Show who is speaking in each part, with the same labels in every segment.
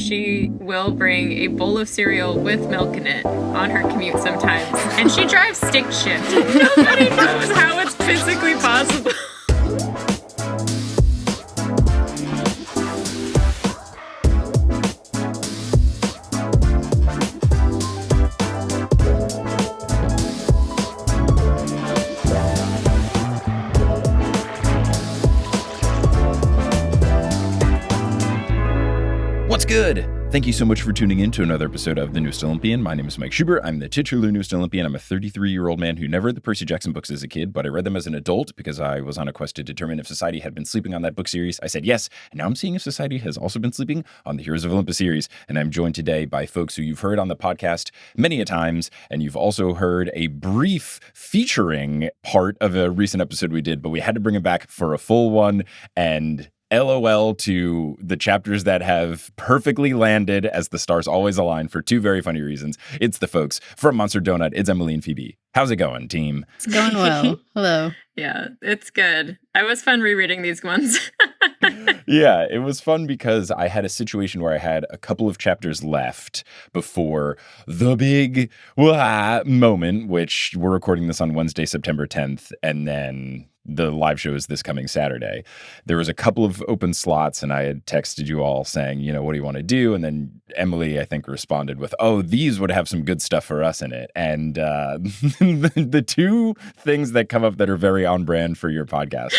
Speaker 1: she will bring a bowl of cereal with milk in it on her commute sometimes. And she drives stick shift. Nobody knows how it's physically possible.
Speaker 2: What's good? Thank you so much for tuning in to another episode of The Newest Olympian. My name is Mike Schubert. I'm the titular Newest Olympian. I'm a 33-year-old man who never read the Percy Jackson books as a kid, but I read them as an adult because I was on a quest to determine if society had been sleeping on that book series. I said yes, and now I'm seeing if society has also been sleeping on the Heroes of Olympus series. And I'm joined today by folks who you've heard on the podcast many a times, and you've also heard a brief featuring part of a recent episode we did, but we had to bring it back for a full one, and LOL to the chapters that have perfectly landed as the stars always align for two very funny reasons. It's the folks from Monster Donut. It's Emily and Phoebe. How's it going, team?
Speaker 3: It's going well. Hello.
Speaker 1: Yeah, it's good. It was fun rereading these ones.
Speaker 2: Yeah, it was fun because I had a situation where I had a couple of chapters left before the big moment, which we're recording this on Wednesday, September 10th, and then the live show is this coming Saturday. There was a couple of open slots, and I had texted you all saying, you know, what do you want to do? And then Emily, I think, responded with, oh, these would have some good stuff for us in it. And the two things that come up that are very on brand for your podcast,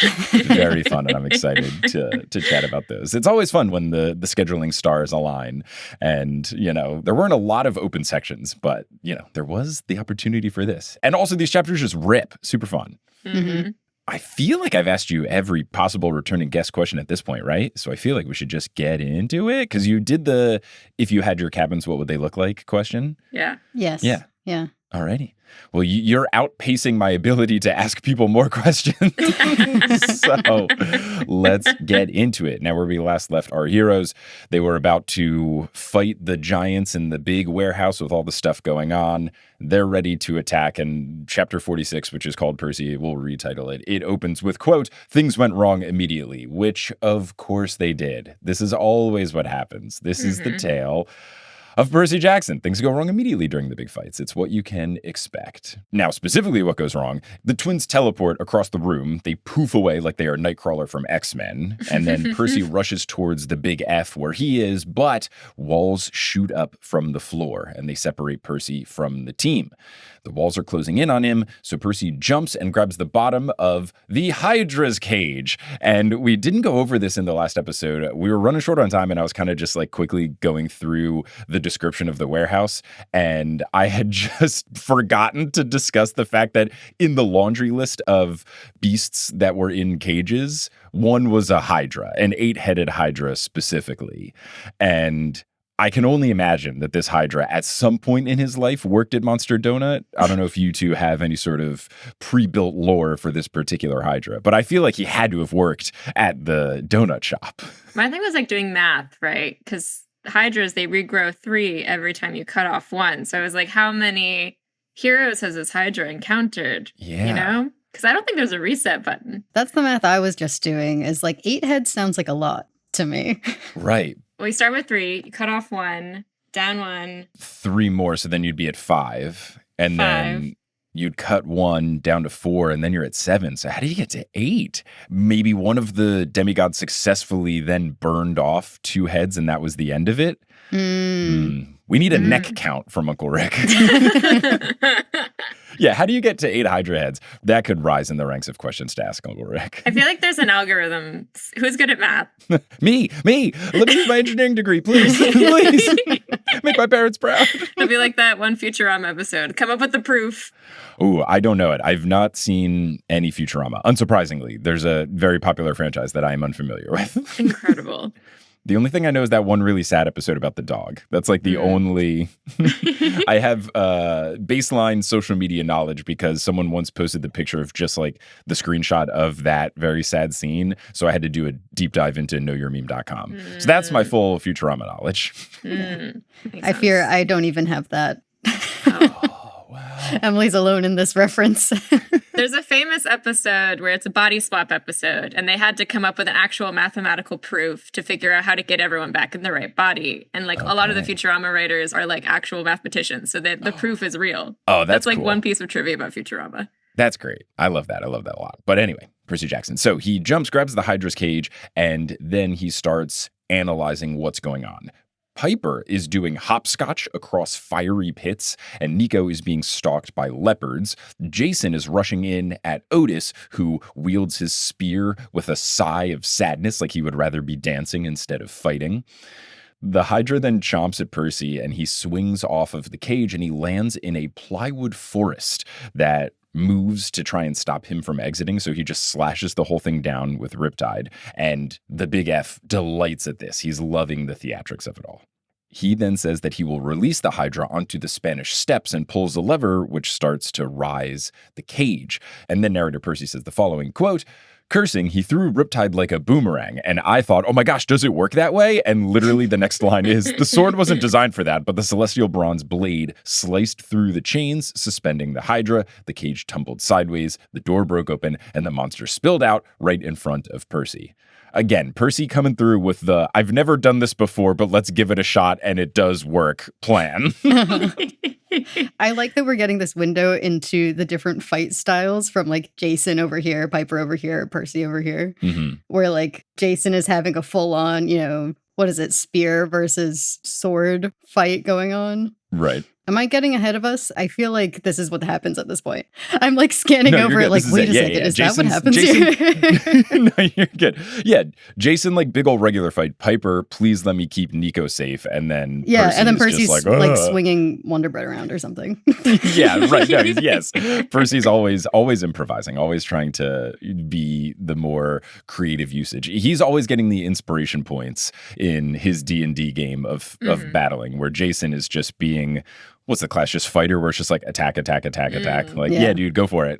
Speaker 2: very fun, and I'm excited to chat about those. It's always fun when the scheduling stars align. And, you know, there weren't a lot of open sections, but, you know, there was the opportunity for this. And also these chapters just rip. Super fun.
Speaker 1: Mm-hmm.
Speaker 2: I feel like I've asked you every possible returning guest question at this point, right? So I feel like we should just get into it because you did the if you had your cabins, what would they look like question?
Speaker 1: Yeah.
Speaker 3: Yes.
Speaker 2: Yeah.
Speaker 3: Yeah.
Speaker 2: Alrighty. Well, you're outpacing my ability to ask people more questions. So let's get into it. Now, where we last left our heroes, they were about to fight the giants in the big warehouse with all the stuff going on. They're ready to attack. And chapter 46, which is called Percy, we'll retitle it. It opens with, quote, things went wrong immediately, which of course they did. This is always what happens. This is the tale of Percy Jackson. Things go wrong immediately during the big fights. It's what you can expect. Now, specifically what goes wrong, the twins teleport across the room. They poof away like they are Nightcrawler from X-Men. And then Percy rushes towards the big F where he is, but walls shoot up from the floor and they separate Percy from the team. The walls are closing in on him, so Percy jumps and grabs the bottom of the Hydra's cage. And we didn't go over this in the last episode. We were running short on time, and I was kind of just like quickly going through the description of the warehouse. And I had just forgotten to discuss the fact that in the laundry list of beasts that were in cages, one was a hydra, an 8-headed hydra specifically. And I can only imagine that this hydra at some point in his life worked at Monster Donut. I don't know if you two have any sort of pre-built lore for this particular hydra, but I feel like he had to have worked at the donut shop.
Speaker 1: My thing was like doing math, right? Because hydras, they regrow 3 every time you cut off 1. So I was like, how many heroes has this hydra encountered?
Speaker 2: Yeah.
Speaker 1: You know? Because I don't think there's a reset button.
Speaker 3: That's the math I was just doing, is like 8 heads sounds like a lot to me.
Speaker 2: Right.
Speaker 1: Well, you start with 3, you cut off 1, down 1.
Speaker 2: 3 more, so then you'd be at 5. And then you'd cut 1 down to 4, and then you're at 7. So how do you get to 8? Maybe one of the demigods successfully then burned off 2 heads, and that was the end of it? We need a neck count from Uncle Rick. Yeah, how do you get to 8 hydra heads? That could rise in the ranks of questions to ask Uncle Rick.
Speaker 1: I feel like there's an algorithm. Who's good at math?
Speaker 2: Me. Let me use my engineering degree, please. Please. Make my parents proud.
Speaker 1: It'll be like that one Futarama episode. Come up with the proof.
Speaker 2: Ooh, I don't know it. I've not seen any Futurama. Unsurprisingly, there's a very popular franchise that I am unfamiliar with.
Speaker 1: Incredible.
Speaker 2: The only thing I know is that one really sad episode about the dog. That's like the only... I have baseline social media knowledge because someone once posted the picture of just like the screenshot of that very sad scene. So I had to do a deep dive into knowyourmeme.com. So that's my full Futurama knowledge.
Speaker 3: I fear I don't even have that.
Speaker 2: Oh, wow.
Speaker 3: Emily's alone in this reference.
Speaker 1: There's a famous episode where it's a body swap episode, and they had to come up with an actual mathematical proof to figure out how to get everyone back in the right body. And like a lot of the Futurama writers are like actual mathematicians, so the proof is real.
Speaker 2: Oh, that's
Speaker 1: like
Speaker 2: cool.
Speaker 1: one piece of trivia about Futurama.
Speaker 2: That's great. I love that. I love that a lot. But anyway, Percy Jackson. So he jumps, grabs the Hydra's cage, and then he starts analyzing what's going on. Piper is doing hopscotch across fiery pits, and Nico is being stalked by leopards. Jason is rushing in at Otis, who wields his spear with a sigh of sadness, like he would rather be dancing instead of fighting. The Hydra then chomps at Percy, and he swings off of the cage, and he lands in a plywood forest that moves to try and stop him from exiting, so he just slashes the whole thing down with Riptide, and the Big F delights at this. He's loving the theatrics of it all. He then says that he will release the Hydra onto the Spanish steps and pulls a lever, which starts to rise the cage. And then narrator Percy says the following, quote, cursing, he threw Riptide like a boomerang, and I thought, oh my gosh, does it work that way? And literally the next line is, the sword wasn't designed for that, but the celestial bronze blade sliced through the chains, suspending the Hydra. The cage tumbled sideways, the door broke open, and the monster spilled out right in front of Percy. Again, Percy coming through with the, I've never done this before, but let's give it a shot, and it does work plan.
Speaker 3: I like that we're getting this window into the different fight styles from like Jason over here, Piper over here, Percy over here, where like Jason is having a full on, what is it, spear versus sword fight going on.
Speaker 2: Right.
Speaker 3: Am I getting ahead of us? I feel like this is what happens at this point. I'm like scanning over it like, wait a second, is that what happens here?
Speaker 2: No, you're good. Yeah, Jason, like big old regular fight. Piper, please let me keep Nico safe. And then
Speaker 3: Percy's like swinging Wonder Bread around or something.
Speaker 2: Yeah, right. No, yes. Percy's always improvising, always trying to be the more creative usage. He's always getting the inspiration points in his D&D game of battling, where Jason is just being... What's the class? Just fighter where it's just like attack. Like, yeah, dude, go for it.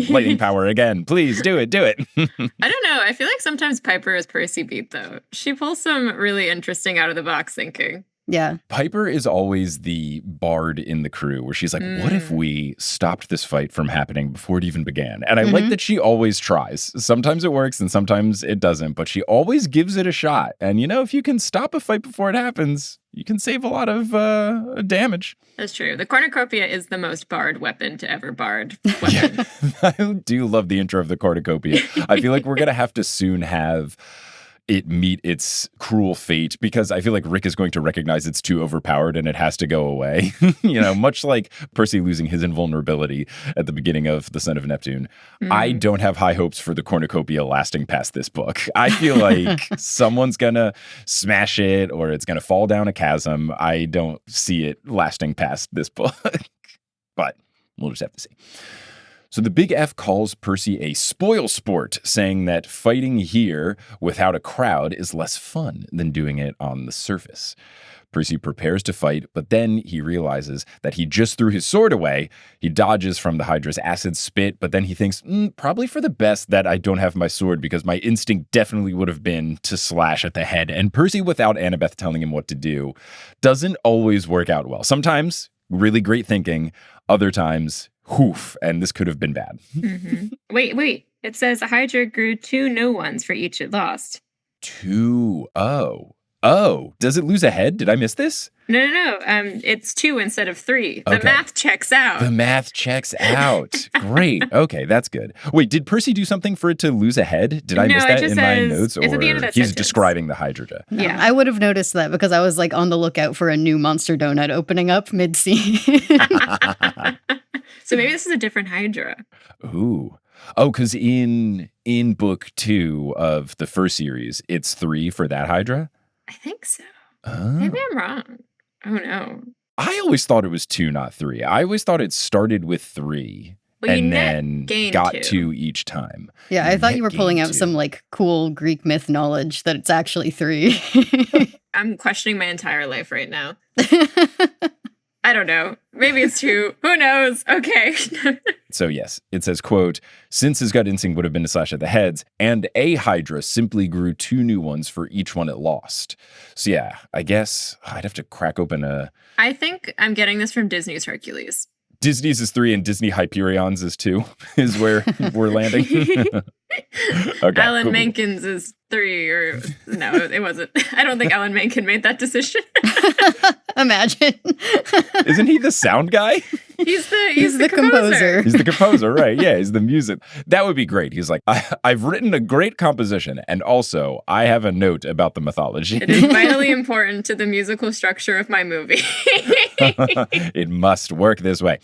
Speaker 2: Lightning power again. Please do it.
Speaker 1: I don't know. I feel like sometimes Piper is Percy beat, though. She pulls some really interesting out of the box thinking.
Speaker 3: Yeah.
Speaker 2: Piper is always the bard in the crew where she's like, what if we stopped this fight from happening before it even began? And I like that she always tries. Sometimes it works and sometimes it doesn't, but she always gives it a shot. And, if you can stop a fight before it happens, you can save a lot of damage.
Speaker 1: That's true. The cornucopia is the most bard weapon to ever bard weapon.
Speaker 2: Yeah, I do love the intro of the cornucopia. I feel like we're going to have to soon have it meet its cruel fate, because I feel like Rick is going to recognize it's too overpowered and it has to go away. Much like Percy losing his invulnerability at the beginning of The Son of Neptune. I don't have high hopes for the cornucopia lasting past this book. I feel like someone's going to smash it or it's going to fall down a chasm. I don't see it lasting past this book, but we'll just have to see. So the Big F calls Percy a spoil sport, saying that fighting here without a crowd is less fun than doing it on the surface. Percy prepares to fight, but then he realizes that he just threw his sword away. He dodges from the Hydra's acid spit, but then he thinks, probably for the best that I don't have my sword, because my instinct definitely would have been to slash at the head. And Percy, without Annabeth telling him what to do, doesn't always work out well. Sometimes, really great thinking. Other times, hoof, and this could have been bad.
Speaker 1: Wait. It says the Hydra grew 2 new ones for each it lost.
Speaker 2: 2. Oh. Does it lose a head? Did I miss this?
Speaker 1: No. It's 2 instead of 3. The math checks out.
Speaker 2: The math checks out. Great. Okay, that's good. Wait, did Percy do something for it to lose a head? Did I miss that in my notes? Or
Speaker 1: it's at the end of that
Speaker 2: he's
Speaker 1: sentence.
Speaker 2: describing the Hydra?
Speaker 3: Yeah, I would have noticed that because I was like on the lookout for a new monster donut opening up mid-scene.
Speaker 1: So maybe this is a different Hydra.
Speaker 2: Ooh. Oh, because in book 2 of the first series, it's 3 for that Hydra?
Speaker 1: I think so.
Speaker 2: Oh.
Speaker 1: Maybe I'm wrong. Oh, no.
Speaker 2: I always thought it was 2, not 3. I always thought it started with 3 and then got 2 each time.
Speaker 3: Yeah, I thought you were pulling out some like cool Greek myth knowledge that it's actually 3.
Speaker 1: I'm questioning my entire life right now. I don't know. Maybe it's 2. Who knows? Okay.
Speaker 2: So yes, it says, quote, since his gut instinct would have been to slash at the heads, and a Hydra simply grew 2 new ones for each one it lost. So yeah, I guess I'd have to crack open
Speaker 1: I think I'm getting this from Disney's Hercules.
Speaker 2: Disney's is 3 and Disney Hyperion's is 2 is where we're landing. Okay,
Speaker 1: Alan
Speaker 2: cool.
Speaker 1: Menken's is 3, or no, it wasn't. I don't think Alan Menken made that decision.
Speaker 3: Imagine.
Speaker 2: Isn't he the sound guy?
Speaker 1: He's the
Speaker 3: composer.
Speaker 2: He's the composer, right? Yeah, he's the music. That would be great. He's like, I've written a great composition, and also I have a note about the mythology.
Speaker 1: It is vitally important to the musical structure of my movie.
Speaker 2: It must work this way.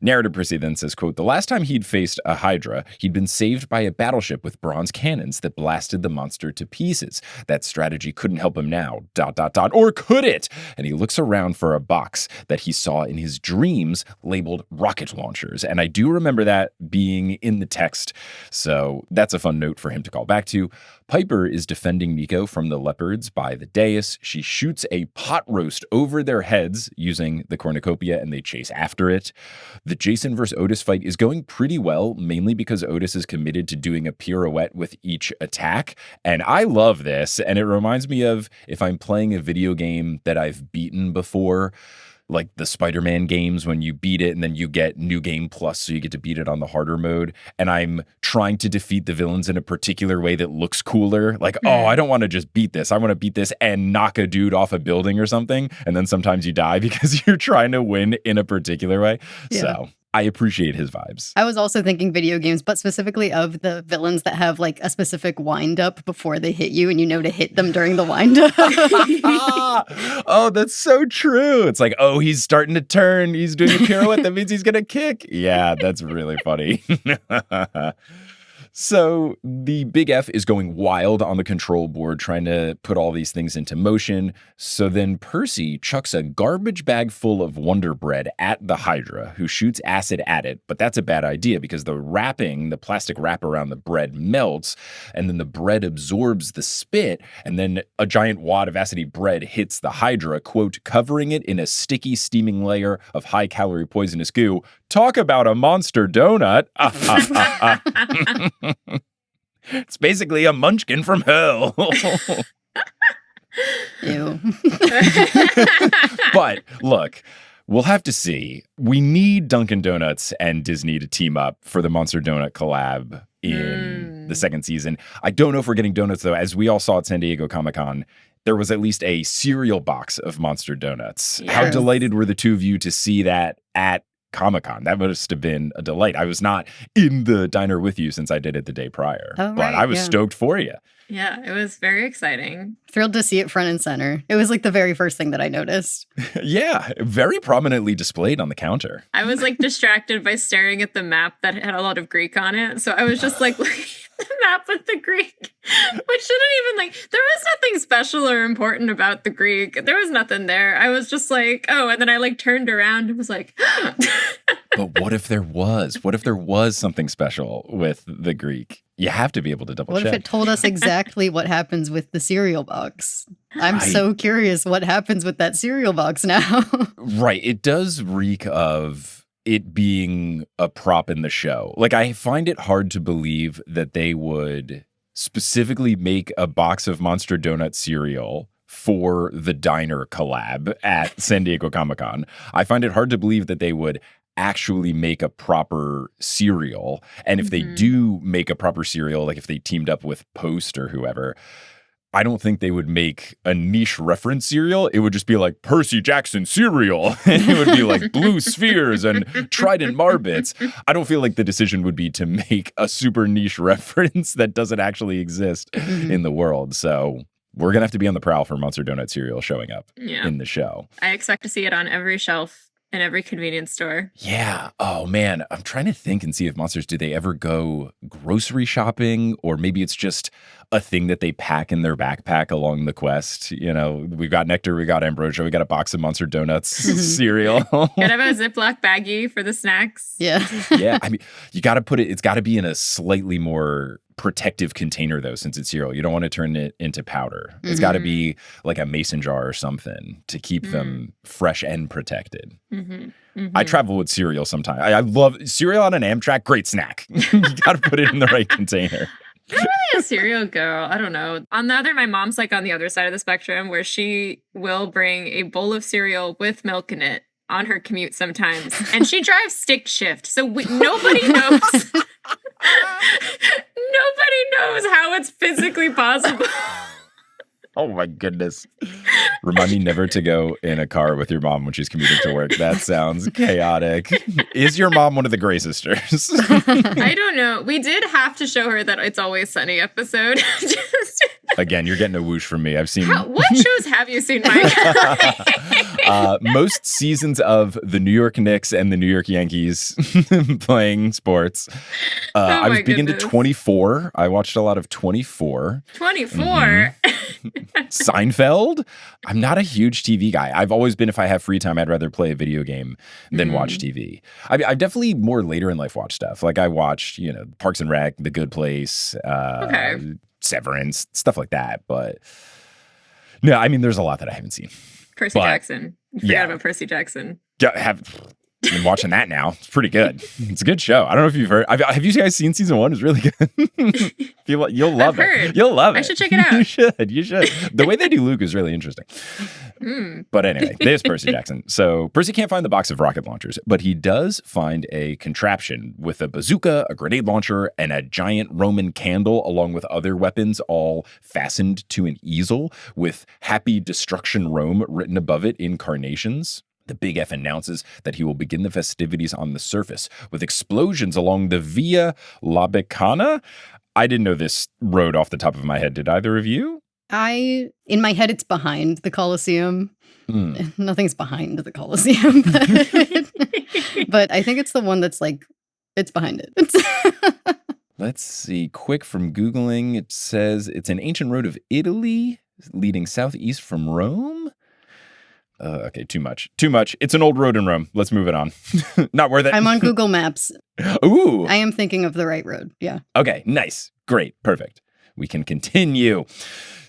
Speaker 2: Narrator Percy then says, quote, the last time he'd faced a hydra, he'd been saved by a battleship with bronze cannons that blasted the monster to pieces. That strategy couldn't help him now, ... Or could it? And he looks around for a box that he saw in his dreams labeled rocket launchers. And I do remember that being in the text. So that's a fun note for him to call back to. Piper is defending Nico from the leopards by the dais. She shoots a pot roast over their heads using the cornucopia, and they chase after it. The Jason versus Otis fight is going pretty well, mainly because Otis is committed to doing a pirouette with each attack. And I love this. And it reminds me of if I'm playing a video game that I've beaten before, like the Spider-Man games when you beat it and then you get New Game Plus, so you get to beat it on the harder mode. And I'm trying to defeat the villains in a particular way that looks cooler. Like, oh, I don't want to just beat this. I want to beat this and knock a dude off a building or something. And then sometimes you die because you're trying to win in a particular way. Yeah. So I appreciate his vibes.
Speaker 3: I was also thinking video games, but specifically of the villains that have like a specific wind up before they hit you and you know to hit them during the wind up.
Speaker 2: Oh, that's so true. It's like, oh, he's starting to turn. He's doing a pirouette. That means he's going to kick. Yeah, that's really funny. So the Big F is going wild on the control board, trying to put all these things into motion. So then Percy chucks a garbage bag full of Wonder Bread at the Hydra, who shoots acid at it. But that's a bad idea because the plastic wrap around the bread melts, and then the bread absorbs the spit, and then a giant wad of acidy bread hits the Hydra, quote, covering it in a sticky, steaming layer of high-calorie poisonous goo. Talk about a monster donut. It's basically a munchkin from hell.
Speaker 3: Ew.
Speaker 2: But look, we'll have to see. We need Dunkin' Donuts and Disney to team up for the Monster Donut collab in the second season. I don't know if we're getting donuts, though. As we all saw at San Diego Comic-Con, there was at least a cereal box of Monster Donuts. Yes. How delighted were the two of you to see that at Comic-Con? That must have been a delight. I was not in the diner with you since I did it the day prior, but I was stoked for you.
Speaker 1: Yeah, it was very exciting.
Speaker 3: Thrilled to see it front and center. It was like the very first thing that I noticed.
Speaker 2: Yeah, very prominently displayed on the counter.
Speaker 1: I was like distracted by staring at the map that had a lot of Greek on it. So I was just like looking at the map with the Greek, which shouldn't even there was nothing special or important about the Greek. There was nothing there. I was just like, oh, and then I turned around and was like,
Speaker 2: but what if there was? What if there was something special with the Greek? You have to be able to double check.
Speaker 3: What if it told us exactly what happens with the cereal box? I'm so curious what happens with that cereal box now.
Speaker 2: Right. It does reek of it being a prop in the show. Like, I find it hard to believe that they would specifically make a box of Monster Donut cereal for the diner collab at San Diego Comic-Con. I find it hard to believe that they would actually make a proper cereal. And if they do make a proper cereal, like if they teamed up with Post or whoever, I don't think they would make a niche reference cereal. It would just be like Percy Jackson cereal. And it would be like Blue Spheres and Trident Marbits. I don't feel like the decision would be to make a super niche reference that doesn't actually exist in the world. So we're going to have to be on the prowl for Monster Donut cereal showing up in the show.
Speaker 1: I expect to see it on every shelf in every convenience store.
Speaker 2: Yeah. Oh, man. I'm trying to think and see if Monsters, do they ever go grocery shopping? Or maybe it's just a thing that they pack in their backpack along the quest. You know, we've got Nectar, we got Ambrosia, we got a box of Monster Donuts cereal.
Speaker 1: Gotta have a Ziploc baggie for the snacks.
Speaker 3: Yeah.
Speaker 2: Yeah. I mean, you got to put it, it's got to be in a slightly more protective container, though, since it's cereal. You don't want to turn it into powder. It's got to be like a mason jar or something to keep them fresh and protected. I travel with cereal sometimes. I love cereal on an Amtrak. Great snack. You got to put it in the right container.
Speaker 1: I'm not really a cereal girl. I don't know. My mom's like on the other side of the spectrum where she will bring a bowl of cereal with milk in it on her commute sometimes, and she drives stick shift, so nobody knows. Nobody knows how it's physically possible.
Speaker 2: Oh my goodness. Remind me never to go in a car with your mom when she's commuting to work. That sounds chaotic. Is your mom one of the Grey sisters?
Speaker 1: I don't know. We did have to show her that It's Always Sunny episode.
Speaker 2: Again, you're getting a whoosh from me. I've seen...
Speaker 1: What shows have you seen, Mike?
Speaker 2: Most seasons of the New York Knicks and the New York Yankees playing sports. I was big into 24. I watched a lot of 24.
Speaker 1: 24?
Speaker 2: Mm-hmm. Seinfeld. I'm not a huge TV guy. I've always been, if I have free time, I'd rather play a video game than watch TV. I definitely more later in life watch stuff. Like I watched, Parks and Rec, The Good Place, Severance, stuff like that. But no, I mean, there's a lot that I haven't seen.
Speaker 1: Percy Jackson. You forgot about Percy Jackson.
Speaker 2: I've been watching that now. It's pretty good. It's a good show. I don't know if you've heard. Have you guys seen season 1? It's really good. You'll love it. You'll love it.
Speaker 1: I should check it out.
Speaker 2: You should. The way they do Luke is really interesting. But anyway, there's Percy Jackson. So Percy can't find the box of rocket launchers, but he does find a contraption with a bazooka, a grenade launcher, and a giant Roman candle, along with other weapons, all fastened to an easel with "Happy Destruction Rome" written above it in carnations. The Big F announces that he will begin the festivities on the surface with explosions along the Via Labicana. I didn't know this road off the top of my head. Did either of you?
Speaker 3: In my head, it's behind the Colloseum. Nothing's behind the Colloseum. But I think it's the one that's it's behind it.
Speaker 2: Let's see. Quick from Googling. It says it's an ancient road of Italy leading southeast from Rome. Okay, too much. It's an old road in Rome. Let's move it on. Not worth it.
Speaker 3: I'm on Google Maps.
Speaker 2: Ooh.
Speaker 3: I am thinking of the right road. Yeah.
Speaker 2: Okay, nice. Great. Perfect. We can continue.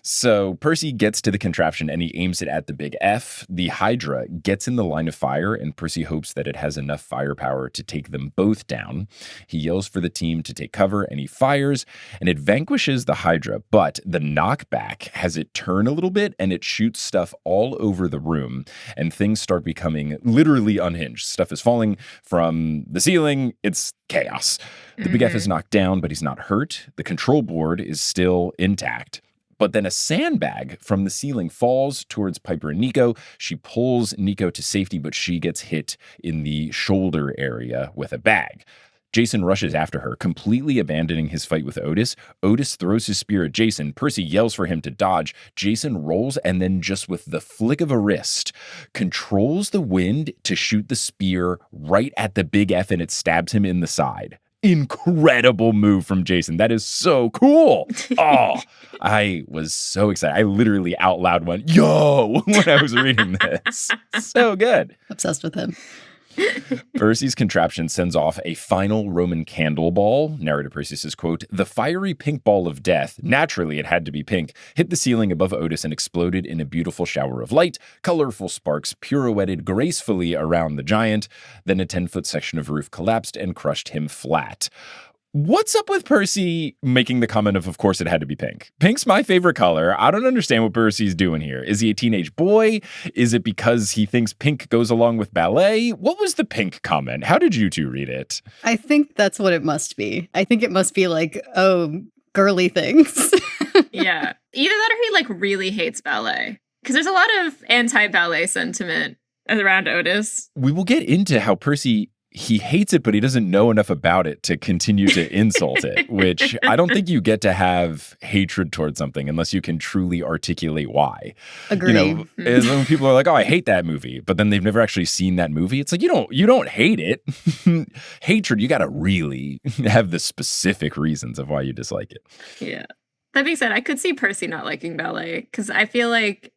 Speaker 2: So Percy gets to the contraption and he aims it at the Big F. The Hydra gets in the line of fire and Percy hopes that it has enough firepower to take them both down. He yells for the team to take cover and he fires and it vanquishes the Hydra, but the knockback has it turn a little bit and it shoots stuff all over the room and things start becoming literally unhinged. Stuff is falling from the ceiling. It's chaos. The Big F is knocked down, but he's not hurt. The control board is still intact. But then a sandbag from the ceiling falls towards Piper and Nico. She pulls Nico to safety, but she gets hit in the shoulder area with a bag. Jason rushes after her, completely abandoning his fight with Otis. Otis throws his spear at Jason. Percy yells for him to dodge. Jason rolls and then just with the flick of a wrist, controls the wind to shoot the spear right at the Big F and it stabs him in the side. Incredible move from Jason. That is so cool. Oh, I was so excited. I literally out loud went, yo, when I was reading this. So good.
Speaker 3: Obsessed with him.
Speaker 2: Percy's contraption sends off a final Roman candle ball. Narrator Percy says, quote, "The fiery pink ball of death, naturally it had to be pink, hit the ceiling above Otis and exploded in a beautiful shower of light. Colorful sparks pirouetted gracefully around the giant. Then a 10-foot section of roof collapsed and crushed him flat." What's up with Percy making the comment of course, it had to be pink? Pink's my favorite color. I don't understand what Percy's doing here. Is he a teenage boy? Is it because he thinks pink goes along with ballet? What was the pink comment? How did you two read it?
Speaker 3: I think that's what it must be. I think it must be girly things.
Speaker 1: Yeah. Either that or he really hates ballet. Because there's a lot of anti-ballet sentiment around Otis.
Speaker 2: We will get into how Percy... he hates it, but he doesn't know enough about it to continue to insult it, which I don't think you get to have hatred towards something unless you can truly articulate why.
Speaker 3: Agree.
Speaker 2: When people are like, oh, I hate that movie, but then they've never actually seen that movie. It's like, you don't hate it. Hatred, you got to really have the specific reasons of why you dislike it.
Speaker 1: Yeah. That being said, I could see Percy not liking ballet because I feel like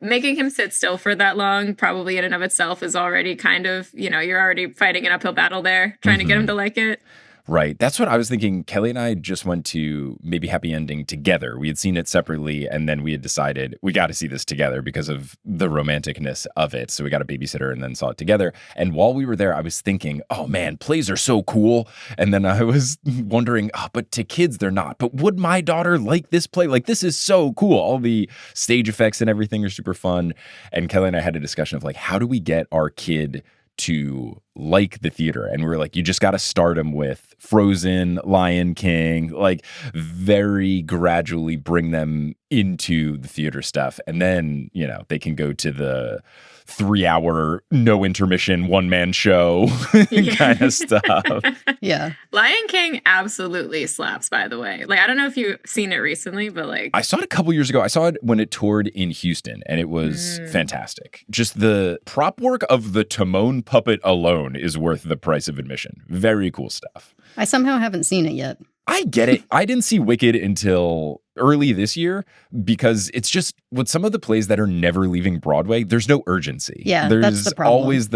Speaker 1: making him sit still for that long probably in and of itself is already kind of, you're already fighting an uphill battle there, trying to get him to like it.
Speaker 2: Right. That's what I was thinking. Kelly and I just went to Maybe Happy Ending together. We had seen it separately, and then we had decided we got to see this together because of the romanticness of it. So we got a babysitter and then saw it together. And while we were there, I was thinking, oh man, plays are so cool. And then I was wondering, but to kids, they're not. But would my daughter like this play? Like, this is so cool. All the stage effects and everything are super fun. And Kelly and I had a discussion of like, how do we get our kid to like the theater? And we were like, you just got to start them with Frozen, Lion King, like very gradually bring them into the theater stuff. And then, they can go to the 3-hour, no intermission, one-man show kind of stuff.
Speaker 3: Yeah.
Speaker 1: Lion King absolutely slaps, by the way. Like, I don't know if you've seen it recently, but like...
Speaker 2: I saw it a couple years ago. I saw it when it toured in Houston, and it was fantastic. Just the prop work of the Timon puppet alone is worth the price of admission. Very cool stuff.
Speaker 3: I somehow haven't seen it yet.
Speaker 2: I get it. I didn't see Wicked until early this year because it's just with some of the plays that are never leaving Broadway, there's no urgency.
Speaker 3: Yeah,
Speaker 2: there's
Speaker 3: that's the problem.
Speaker 2: Always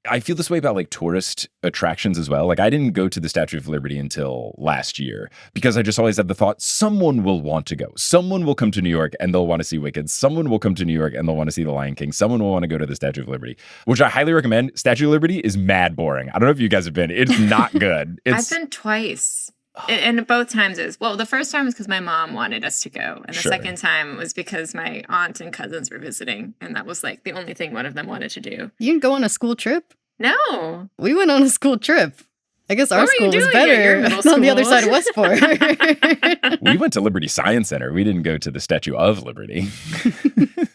Speaker 2: I feel this way about like tourist attractions as well. Like I didn't go to the Statue of Liberty until last year because I just always had the thought someone will want to go. Someone will come to New York and they'll want to see Wicked. Someone will come to New York and they'll want to see The Lion King. Someone will want to go to the Statue of Liberty, which I highly recommend. Statue of Liberty is mad boring. I don't know if you guys have been. It's not good.
Speaker 1: I've been twice. And both times the first time was because my mom wanted us to go. And the second time was because my aunt and cousins were visiting. And that was like the only thing one of them wanted to do.
Speaker 3: You didn't go on a school trip?
Speaker 1: No.
Speaker 3: We went on a school trip. I guess our school was better
Speaker 1: on
Speaker 3: the other side of Westport.
Speaker 2: We went to Liberty Science Center. We didn't go to the Statue of Liberty.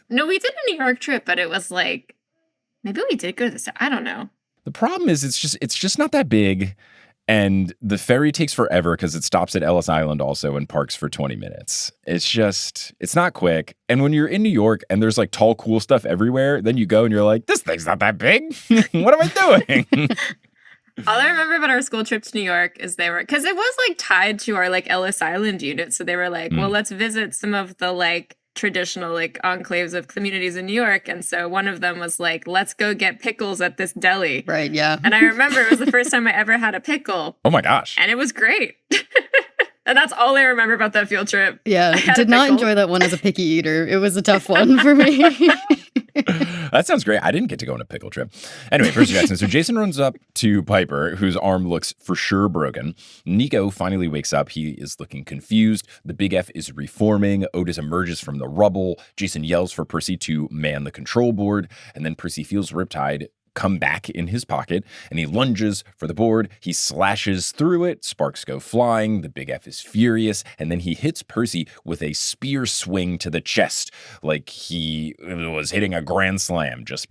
Speaker 1: No, we did a New York trip, but it was like, maybe we did go to the I don't know.
Speaker 2: The problem is it's just not that big. And the ferry takes forever because it stops at Ellis Island also and parks for 20 minutes. It's not quick. And when you're in New York and there's like tall, cool stuff everywhere, then you go and you're like, this thing's not that big. What am I doing?
Speaker 1: All I remember about our school trip to New York is because it was like tied to our like Ellis Island unit. So they were like, well, let's visit some of the like traditional like enclaves of communities in New York. And so one of them was like, let's go get pickles at this deli.
Speaker 3: Right, yeah.
Speaker 1: And I remember it was the first time I ever had a pickle.
Speaker 2: Oh my gosh.
Speaker 1: And it was great. And that's all I remember about that field trip.
Speaker 3: Yeah, did not enjoy that one as a picky eater. It was a tough one for me.
Speaker 2: That sounds great. I didn't get to go on a pickle trip. Anyway, Percy Jackson. So Jason runs up to Piper, whose arm looks for sure broken. Nico finally wakes up. He is looking confused. The Big F is reforming. Otis emerges from the rubble. Jason yells for Percy to man the control board. And then Percy feels Riptide come back in his pocket, and he lunges for the board. He slashes through it. Sparks go flying. The Big F is furious, and then he hits Percy with a spear swing to the chest, like he was hitting a grand slam. Just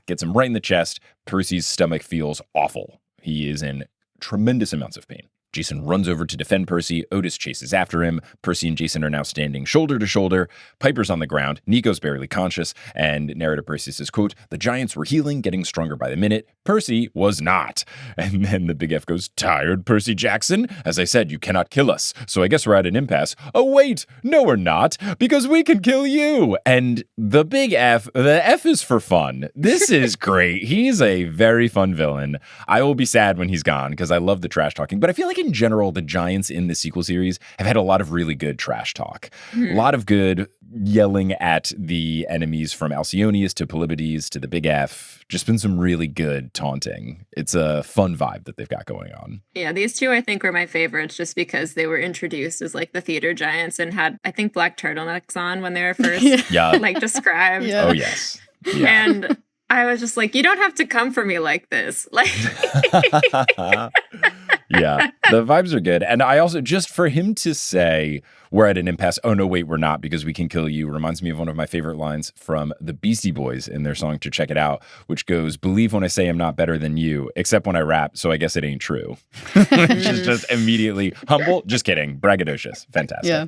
Speaker 2: gets him right in the chest. Percy's stomach feels awful. He is in tremendous amounts of pain. Jason runs over to defend Percy. Otis chases after him. Percy and Jason are now standing shoulder to shoulder. Piper's on the ground. Nico's barely conscious. And narrator Percy says, quote, the giants were healing, getting stronger by the minute. Percy was not. And then the Big F goes, tired, Percy Jackson? As I said, you cannot kill us. So I guess we're at an impasse. Oh, wait. No, we're not. Because we can kill you. And the Big F, the F is for fun. This is great. He's a very fun villain. I will be sad when he's gone because I love the trash talking. But I feel like in general, the giants in the sequel series have had a lot of really good trash talk. A lot of good yelling at the enemies from Alcyonius to Polybides to the Big F. Just been some really good taunting. It's a fun vibe that they've got going on.
Speaker 1: Yeah, these two I think were my favorites just because they were introduced as like the theater giants and had, I think, black turtlenecks on when they were first like described.
Speaker 3: Yeah.
Speaker 2: Oh, yes. Yeah.
Speaker 1: And I was just like, you don't have to come for me like this. Like,
Speaker 2: yeah, the vibes are good. And I also, just for him to say, we're at an impasse, oh no, wait, we're not because we can kill you, reminds me of one of my favorite lines from the Beastie Boys in their song To Check It Out, which goes, believe when I say I'm not better than you, except when I rap, so I guess it ain't true. Which is just immediately humble, just kidding, braggadocious, fantastic.
Speaker 3: Yeah.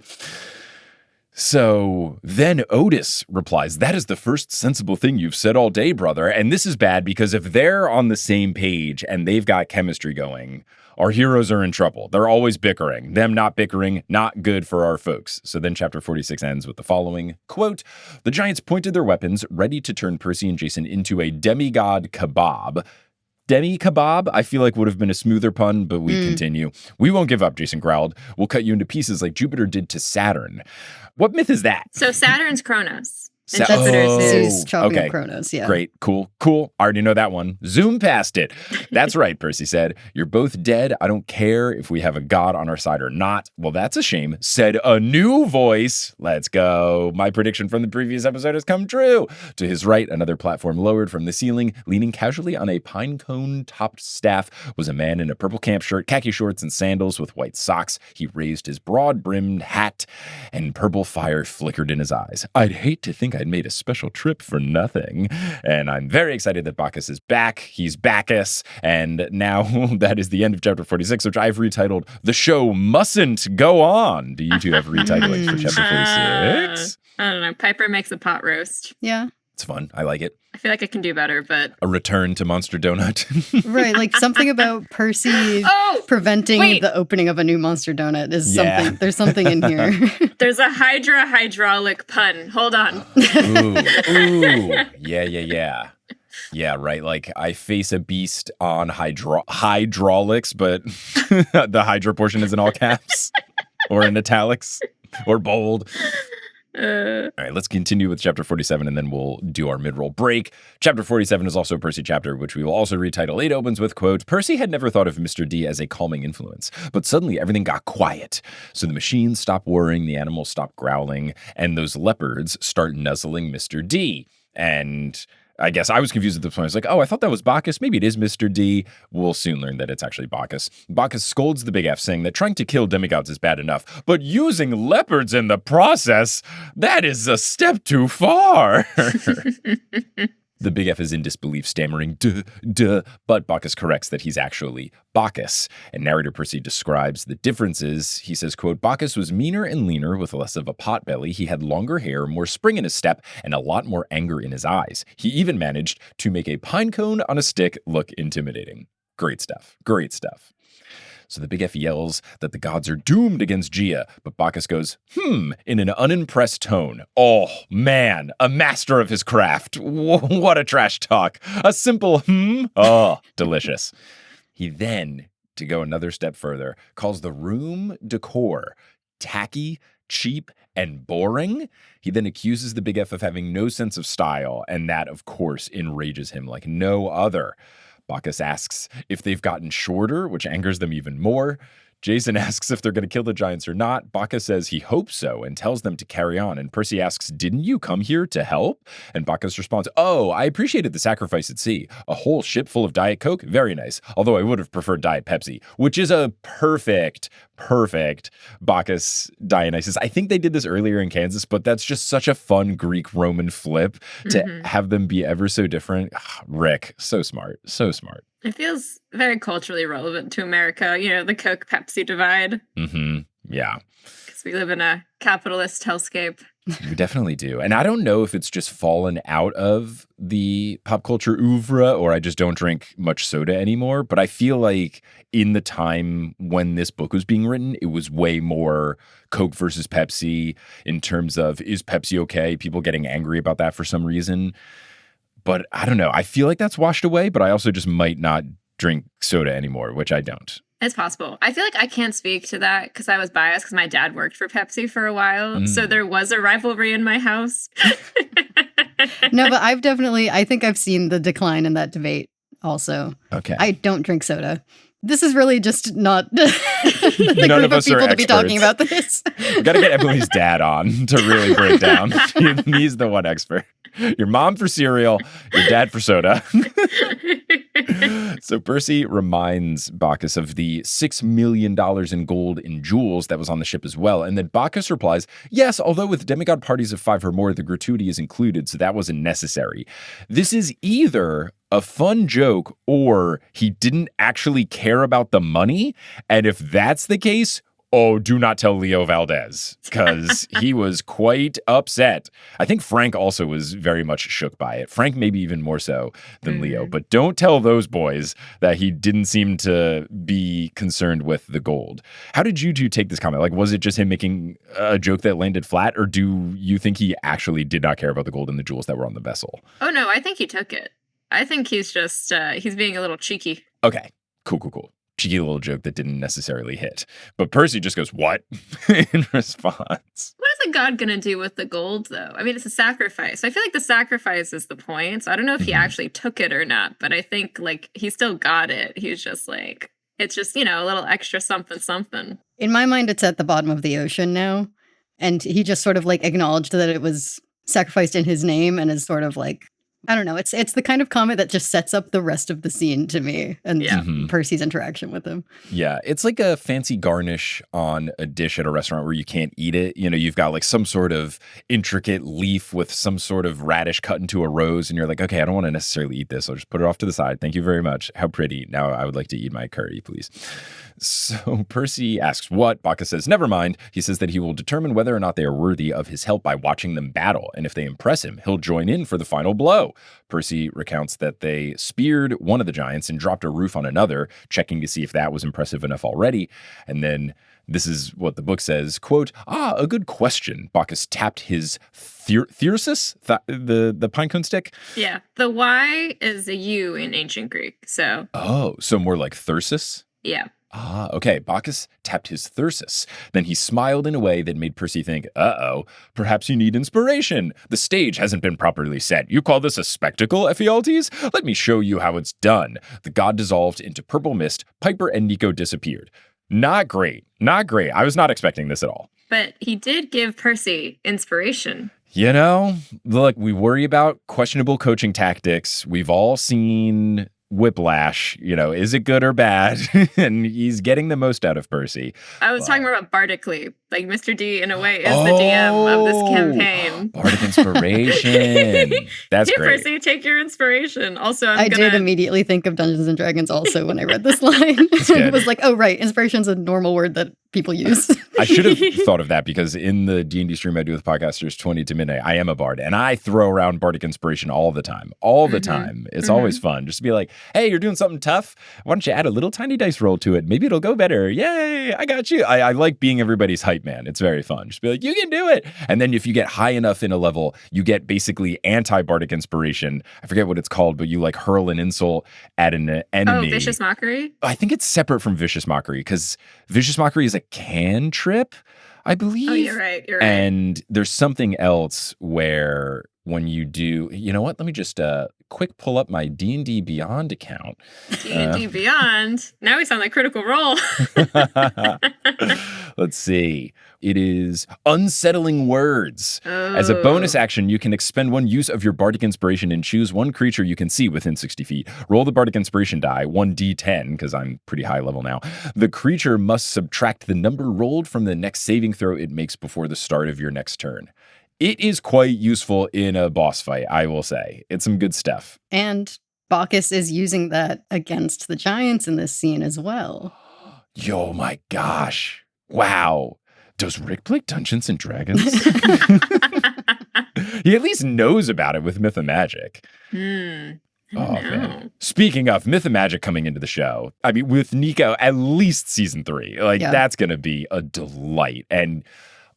Speaker 2: So then Otis replies, that is the first sensible thing you've said all day, brother. And this is bad because if they're on the same page and they've got chemistry going, our heroes are in trouble. They're always bickering. Them not bickering, not good for our folks. So then chapter 46 ends with the following, quote, the giants pointed their weapons, ready to turn Percy and Jason into a demigod kebab. Demi kebab, I feel like would have been a smoother pun, but we continue. We won't give up, Jason growled. We'll cut you into pieces like Jupiter did to Saturn. What myth is that?
Speaker 1: So Saturn's Kronos. And
Speaker 3: That's
Speaker 1: Jupiter's
Speaker 3: Zeus chopping
Speaker 2: okay.
Speaker 3: up Kronos, yeah.
Speaker 2: Great, cool. I already know that one. Zoom past it. That's right, Percy said. You're both dead. I don't care if we have a god on our side or not. Well, that's a shame, said a new voice. Let's go. My prediction from the previous episode has come true. To his right, another platform lowered from the ceiling, leaning casually on a pine cone-topped staff, was a man in a purple camp shirt, khaki shorts, and sandals with white socks. He raised his broad-brimmed hat, and purple fire flickered in his eyes. I'd hate to think I'd made a special trip for nothing. And I'm very excited that Bacchus is back. He's Bacchus. And now that is the end of chapter 46, which I've retitled The Show Mustn't Go On. Do you two have retitling for chapter 46?
Speaker 1: I don't know. Piper makes a pot roast.
Speaker 3: Yeah.
Speaker 2: It's fun. I like it.
Speaker 1: I feel like I can do better, but...
Speaker 2: A return to Monster Donut.
Speaker 3: Right, like something about Percy preventing the opening of a new Monster Donut is something. There's something in here.
Speaker 1: There's a hydra hydraulic pun. Hold on.
Speaker 2: Ooh. Yeah. Yeah, right. Like I face a beast on hydraulics, but the hydra portion is in all caps or in italics or bold. All right, let's continue with chapter 47, and then we'll do our mid-roll break. Chapter 47 is also a Percy chapter, which we will also retitle. It opens with, quote, Percy had never thought of Mr. D as a calming influence, but suddenly everything got quiet. So the machines stop worrying, the animals stop growling, and those leopards start nuzzling Mr. D. And I guess I was confused at this point. I was like, I thought that was Bacchus. Maybe it is Mr. D. We'll soon learn that it's actually Bacchus. Bacchus scolds the Big F, saying that trying to kill demigods is bad enough, but using leopards in the process, that is a step too far. The Big F is in disbelief, stammering, duh, but Bacchus corrects that he's actually Bacchus. And narrator Percy describes the differences. He says, quote, Bacchus was meaner and leaner with less of a pot belly. He had longer hair, more spring in his step, and a lot more anger in his eyes. He even managed to make a pine cone on a stick look intimidating. Great stuff. So the Big F yells that the gods are doomed against Gia, but Bacchus goes, in an unimpressed tone. Oh, man, a master of his craft. What a trash talk. A simple Oh, delicious. He then, to go another step further, calls the room decor tacky, cheap, and boring. He then accuses the Big F of having no sense of style, and that, of course, enrages him like no other. Bacchus asks if they've gotten shorter, which angers them even more. Jason asks if they're going to kill the giants or not. Bacchus says he hopes so and tells them to carry on. And Percy asks, didn't you come here to help? And Bacchus responds, I appreciated the sacrifice at sea. A whole ship full of Diet Coke? Very nice. Although I would have preferred Diet Pepsi, which is a perfect Bacchus Dionysus. I think they did this earlier in Kansas, but that's just such a fun Greek-Roman flip to have them be ever so different. Rick, so smart.
Speaker 1: It feels very culturally relevant to America, the Coke-Pepsi divide.
Speaker 2: Yeah.
Speaker 1: Because we live in a capitalist hellscape.
Speaker 2: We definitely do. And I don't know if it's just fallen out of the pop culture oeuvre or I just don't drink much soda anymore. But I feel like in the time when this book was being written, it was way more Coke versus Pepsi in terms of, is Pepsi okay? People getting angry about that for some reason. But I don't know. I feel like that's washed away, but I also just might not drink soda anymore, which I don't.
Speaker 1: It's possible. I feel like I can't speak to that because I was biased because my dad worked for Pepsi for a while. So there was a rivalry in my house.
Speaker 3: No, but I think I've seen the decline in that debate also.
Speaker 2: Okay.
Speaker 3: I don't drink soda. This is really just not the
Speaker 2: None
Speaker 3: group of people to be
Speaker 2: experts.
Speaker 3: talking about this.
Speaker 2: We got to get Emily's dad on to really break down. He's the one expert. Your mom for cereal, your dad for soda. So Percy reminds Bacchus of the $6 million in gold and jewels that was on the ship as well. And then Bacchus replies, yes, although with demigod parties of 5 or more, the gratuity is included, so that wasn't necessary. This is either a fun joke or he didn't actually care about the money. And if that's the case, do not tell Leo Valdez, because he was quite upset. I think Frank also was very much shook by it. Frank maybe even more so than Leo. But don't tell those boys that he didn't seem to be concerned with the gold. How did you two take this comment? Like, was it just him making a joke that landed flat, or do you think he actually did not care about the gold and the jewels that were on the vessel?
Speaker 1: Oh, no, I think he took it. I think he's just, he's being a little cheeky.
Speaker 2: Okay, cool. Cheeky little joke that didn't necessarily hit. But Percy just goes, what? in response.
Speaker 1: What is a god going to do with the gold, though? I mean, it's a sacrifice. I feel like the sacrifice is the point. So I don't know if he actually took it or not, but I think, like, he still got it. He's just like, it's just, a little extra something.
Speaker 3: In my mind, it's at the bottom of the ocean now. And he just sort of, like, acknowledged that it was sacrificed in his name and is sort of like, I don't know. It's the kind of comment that just sets up the rest of the scene to me and Percy's interaction with him.
Speaker 2: Yeah, it's like a fancy garnish on a dish at a restaurant where you can't eat it. You've got like some sort of intricate leaf with some sort of radish cut into a rose, and you're like, okay, I don't want to necessarily eat this. I'll just put it off to the side. Thank you very much. How pretty. Now I would like to eat my curry, please. So Percy asks what? Bacchus says, never mind. He says that he will determine whether or not they are worthy of his help by watching them battle, and if they impress him, he'll join in for the final blow. Percy recounts that they speared one of the giants and dropped a roof on another, checking to see if that was impressive enough already. And then this is what the book says, quote, a good question. Bacchus tapped his thyrsus, the pinecone stick.
Speaker 1: Yeah, the Y is a U in ancient Greek, so.
Speaker 2: Oh, so more like thyrsus?
Speaker 1: Yeah.
Speaker 2: Okay. Bacchus tapped his thyrsus. Then he smiled in a way that made Percy think, perhaps you need inspiration. The stage hasn't been properly set. You call this a spectacle, Ephialtes? Let me show you how it's done. The god dissolved into purple mist. Piper and Nico disappeared. Not great. I was not expecting this at all.
Speaker 1: But he did give Percy inspiration.
Speaker 2: Look, we worry about questionable coaching tactics. We've all seen Whiplash, is it good or bad? And he's getting the most out of Percy.
Speaker 1: I was talking more about bardically. Like Mr. D, in a way, is the DM of this campaign.
Speaker 2: Bardic inspiration. That's
Speaker 1: Here,
Speaker 2: great.
Speaker 1: Percy, take your inspiration. Also,
Speaker 3: I did immediately think of Dungeons and Dragons also when I read this line. It was like, oh, right, inspiration's a normal word that people use.
Speaker 2: I should have thought of that because in the D&D stream I do with podcasters 20 to midnight, I am a bard and I throw around bardic inspiration all the time. It's always fun just to be like, hey, you're doing something tough. Why don't you add a little tiny dice roll to it? Maybe it'll go better. Yay, I got you. I like being everybody's hype man. It's very fun. Just be like, you can do it. And then if you get high enough in a level, you get basically anti-bardic inspiration. I forget what it's called, but you like hurl an insult at an enemy.
Speaker 1: Oh, vicious mockery?
Speaker 2: I think it's separate from vicious mockery because vicious mockery is a cantrip, I believe.
Speaker 1: Oh, you're right.
Speaker 2: And there's something else where when you do, you know what? Let me just quick pull up my D&D Beyond account.
Speaker 1: D&D Beyond? Now we sound like Critical Role.
Speaker 2: Let's see. It is unsettling words.
Speaker 1: Oh.
Speaker 2: As a bonus action, you can expend one use of your bardic inspiration and choose one creature you can see within 60 feet. Roll the bardic inspiration die, 1d10, because I'm pretty high level now. The creature must subtract the number rolled from the next saving throw it makes before the start of your next turn. It is quite useful in a boss fight, I will say. It's some good stuff.
Speaker 3: And Bacchus is using that against the giants in this scene as well.
Speaker 2: Yo, my gosh. Wow. Does Rick play Dungeons and Dragons? He at least knows about it with Myth and Magic. Man. Speaking of Myth and Magic coming into the show, I mean, with Nico, at least season 3. That's going to be a delight. And,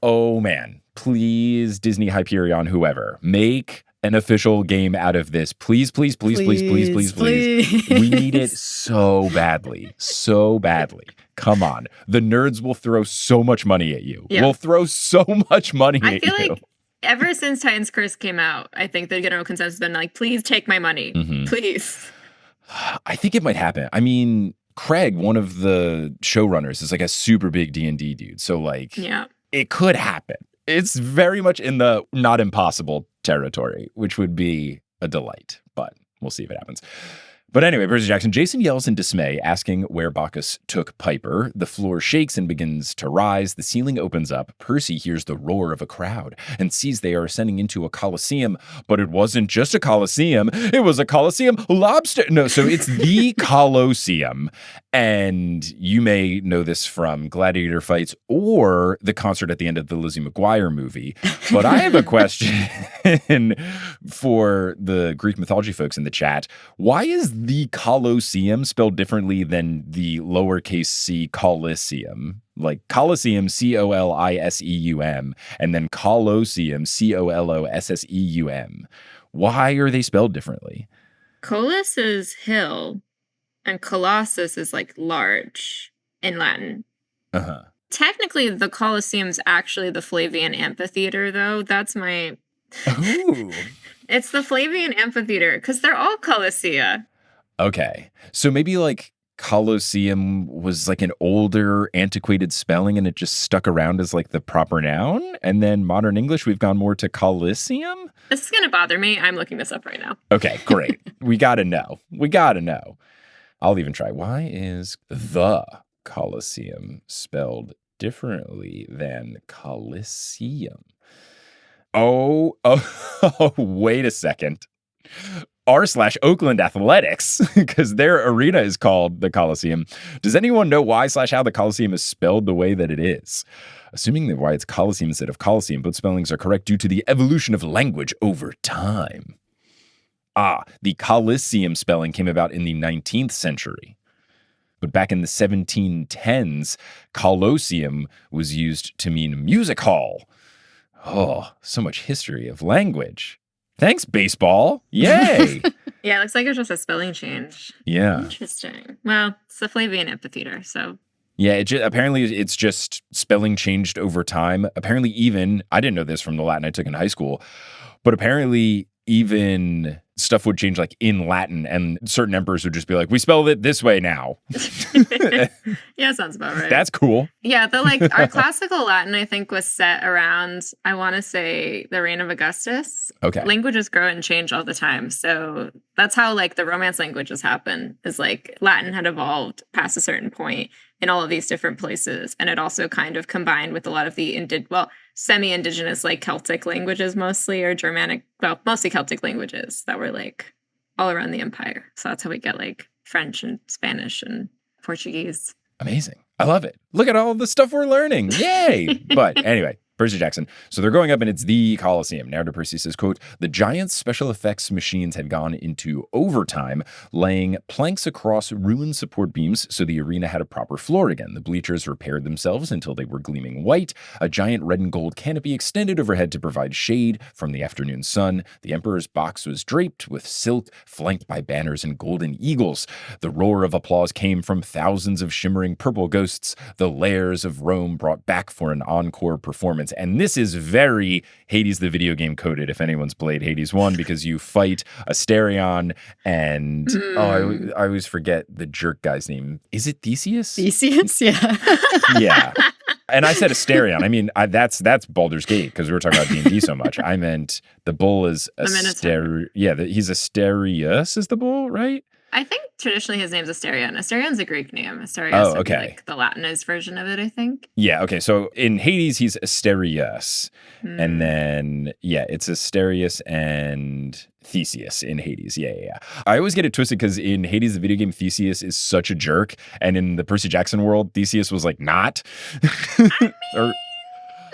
Speaker 2: oh man, please, Disney, Hyperion, whoever, make an official game out of this. Please. We need it so badly. Come on. The nerds will throw so much money at you.
Speaker 1: Yeah.
Speaker 2: We'll throw so much money at you.
Speaker 1: I feel like ever since Titan's Curse came out, I think the general consensus has been like, please take my money. Please.
Speaker 2: I think it might happen. I mean, Craig, one of the showrunners, is like a super big D&D dude. So it could happen. It's very much in the not impossible territory, which would be a delight, but we'll see if it happens. But anyway, Percy Jackson, Jason yells in dismay, asking where Bacchus took Piper. The floor shakes and begins to rise. The ceiling opens up. Percy hears the roar of a crowd and sees they are ascending into a Colloseum. But it wasn't just a Colloseum. It was a Colloseum lobster. No, so it's the Colloseum. And you may know this from gladiator fights or the concert at the end of the Lizzie McGuire movie. But I have a question for the Greek mythology folks in the chat. Why is the Colloseum spelled differently than the lowercase c Colosseum? Like Colosseum, Coliseum, and then Colloseum, Colosseum. Why are they spelled differently?
Speaker 1: Colus is hill, and Colossus is like large in Latin.
Speaker 2: Uh-huh.
Speaker 1: Technically, the Colosseum's actually the Flavian Amphitheater, though. That's my...
Speaker 2: Ooh.
Speaker 1: It's the Flavian Amphitheater, because they're all Colossia.
Speaker 2: Okay. So maybe like Colloseum was like an older, antiquated spelling and it just stuck around as like the proper noun. And then modern English, we've gone more to Colosseum.
Speaker 1: This is going to bother me. I'm looking this up right now.
Speaker 2: Okay, great. We got to know. We got to know. I'll even try. Why is the Colosseum spelled differently than Colosseum? Oh, wait a second. r/Oakland Athletics, because their arena is called the Colosseum. Does anyone know why/how the Colosseum is spelled the way that it is? Assuming that why it's Colosseum instead of Colosseum, both spellings are correct due to the evolution of language over time. The Colosseum spelling came about in the 19th century. But back in the 1710s, Colloseum was used to mean music hall. Oh, so much history of language. Thanks, baseball. Yay.
Speaker 1: Yeah, it looks like it's just a spelling change.
Speaker 2: Yeah.
Speaker 1: Interesting. Well, it's the Flavian Amphitheater, so...
Speaker 2: Yeah, apparently it's just spelling changed over time. Apparently even, I didn't know this from the Latin I took in high school, but apparently even stuff would change like in Latin and certain emperors would just be like, we spelled it this way now.
Speaker 1: Yeah, sounds about right.
Speaker 2: That's cool.
Speaker 1: Yeah, our classical Latin, I think, was set around, I want to say, the reign of Augustus.
Speaker 2: Okay.
Speaker 1: Languages grow and change all the time. So that's how like the Romance languages happen, is like Latin had evolved past a certain point in all of these different places. And it also kind of combined with a lot of the semi-indigenous like Celtic languages mostly, or Germanic, mostly Celtic languages that were like all around the empire. So that's how we get like French and Spanish and Portuguese.
Speaker 2: Amazing. I love it. Look at all the stuff we're learning. Yay. But anyway, Percy Jackson. So they're going up and it's the Colosseum. Narrator Percy says, quote, the giant special effects machines had gone into overtime, laying planks across ruined support beams so the arena had a proper floor again. The bleachers repaired themselves until they were gleaming white. A giant red and gold canopy extended overhead to provide shade from the afternoon sun. The emperor's box was draped with silk, flanked by banners and golden eagles. The roar of applause came from thousands of shimmering purple ghosts, the layers of Rome brought back for an encore performance. And this is very Hades the video game coded, if anyone's played Hades 1, because you fight Asterion and I always forget the jerk guy's name. Is it Theseus?
Speaker 3: Theseus, yeah.
Speaker 2: Yeah. And I said Asterion. I mean, that's Baldur's Gate, because we were talking about D&D so much. I meant the bull is Asterius. Yeah, he's Asterius is the bull, right?
Speaker 1: I think traditionally his name's Asterion. Asterion's a Greek name. Asterius would be like the Latinized version of it, I think.
Speaker 2: Yeah, okay. So in Hades, he's Asterius. And then, it's Asterius and Theseus in Hades. Yeah. I always get it twisted because in Hades, the video game, Theseus is such a jerk. And in the Percy Jackson world, Theseus was like not.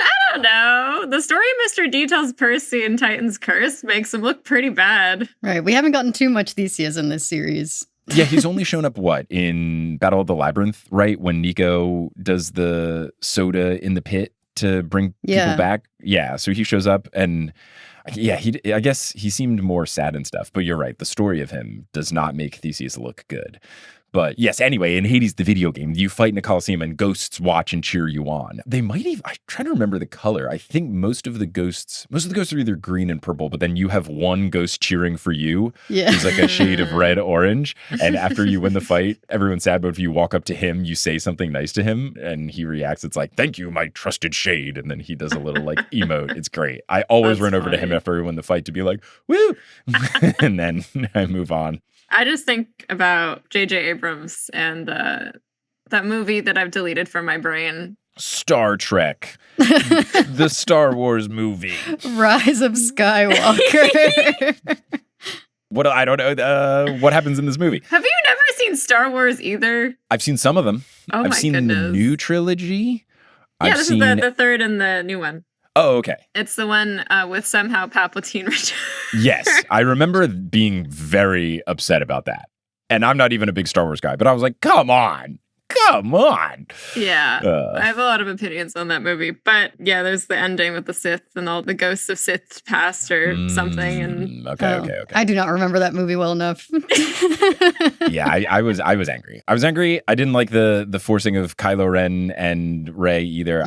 Speaker 1: I don't know. The story of Mr. D tells Percy in Titan's Curse makes him look pretty bad.
Speaker 3: Right. We haven't gotten too much Theseus in this series.
Speaker 2: Yeah, he's only shown up, in Battle of the Labyrinth, right? When Nico does the soda in the pit to bring people back. Yeah, so he shows up and... Yeah, I guess he seemed more sad and stuff. But you're right. The story of him does not make Theseus look good. But yes, anyway, in Hades, the video game, you fight in a Colosseum and ghosts watch and cheer you on. They might even, I'm trying to remember the color. I think most of the ghosts are either green and purple, but then you have one ghost cheering for you.
Speaker 3: Yeah.
Speaker 2: He's like a shade of red, orange. And after you win the fight, everyone's sad. But if you walk up to him, you say something nice to him and he reacts. It's like, thank you, my trusted shade. And then he does a little like emote. It's great. I always run over to him after we win the fight to be like, woo. And then I move on.
Speaker 1: I just think about J.J. Abrams and that movie that I've deleted from my brain.
Speaker 2: Star Trek. The Star Wars movie.
Speaker 3: Rise of Skywalker.
Speaker 2: I don't know. What happens in this movie?
Speaker 1: Have you never seen Star Wars either?
Speaker 2: I've seen some of them.
Speaker 1: Oh,
Speaker 2: I've seen
Speaker 1: goodness.
Speaker 2: the new trilogy.
Speaker 1: Yeah, this is the third and the new one.
Speaker 2: Oh, okay.
Speaker 1: It's the one with somehow Palpatine return.
Speaker 2: Yes, I remember being very upset about that. And I'm not even a big Star Wars guy, but I was like, come on. Come on.
Speaker 1: Yeah. I have a lot of opinions on that movie. But yeah, there's the ending with the Sith and all the ghosts of Sith past or something. And
Speaker 2: Okay.
Speaker 3: I do not remember that movie well enough.
Speaker 2: Yeah, I was angry. I was angry. I didn't like the forcing of Kylo Ren and Rey either.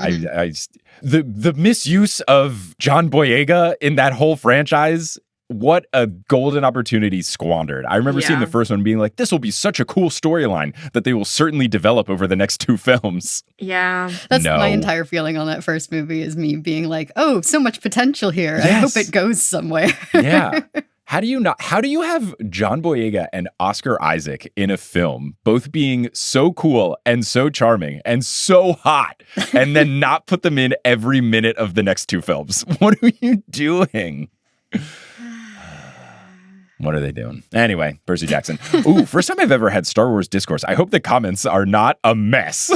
Speaker 2: The misuse of John Boyega in that whole franchise. What a golden opportunity squandered. I remember seeing the first one being like, this will be such a cool storyline that they will certainly develop over the next 2 films.
Speaker 1: Yeah.
Speaker 3: That's my entire feeling on that first movie is me being like, oh, so much potential here. Yes. I hope it goes somewhere.
Speaker 2: Yeah. How do you have John Boyega and Oscar Isaac in a film, both being so cool and so charming and so hot, and then not put them in every minute of the next 2 films? What are you doing? What are they doing? Anyway, Percy Jackson. Ooh, first time I've ever had Star Wars discourse. I hope the comments are not a mess.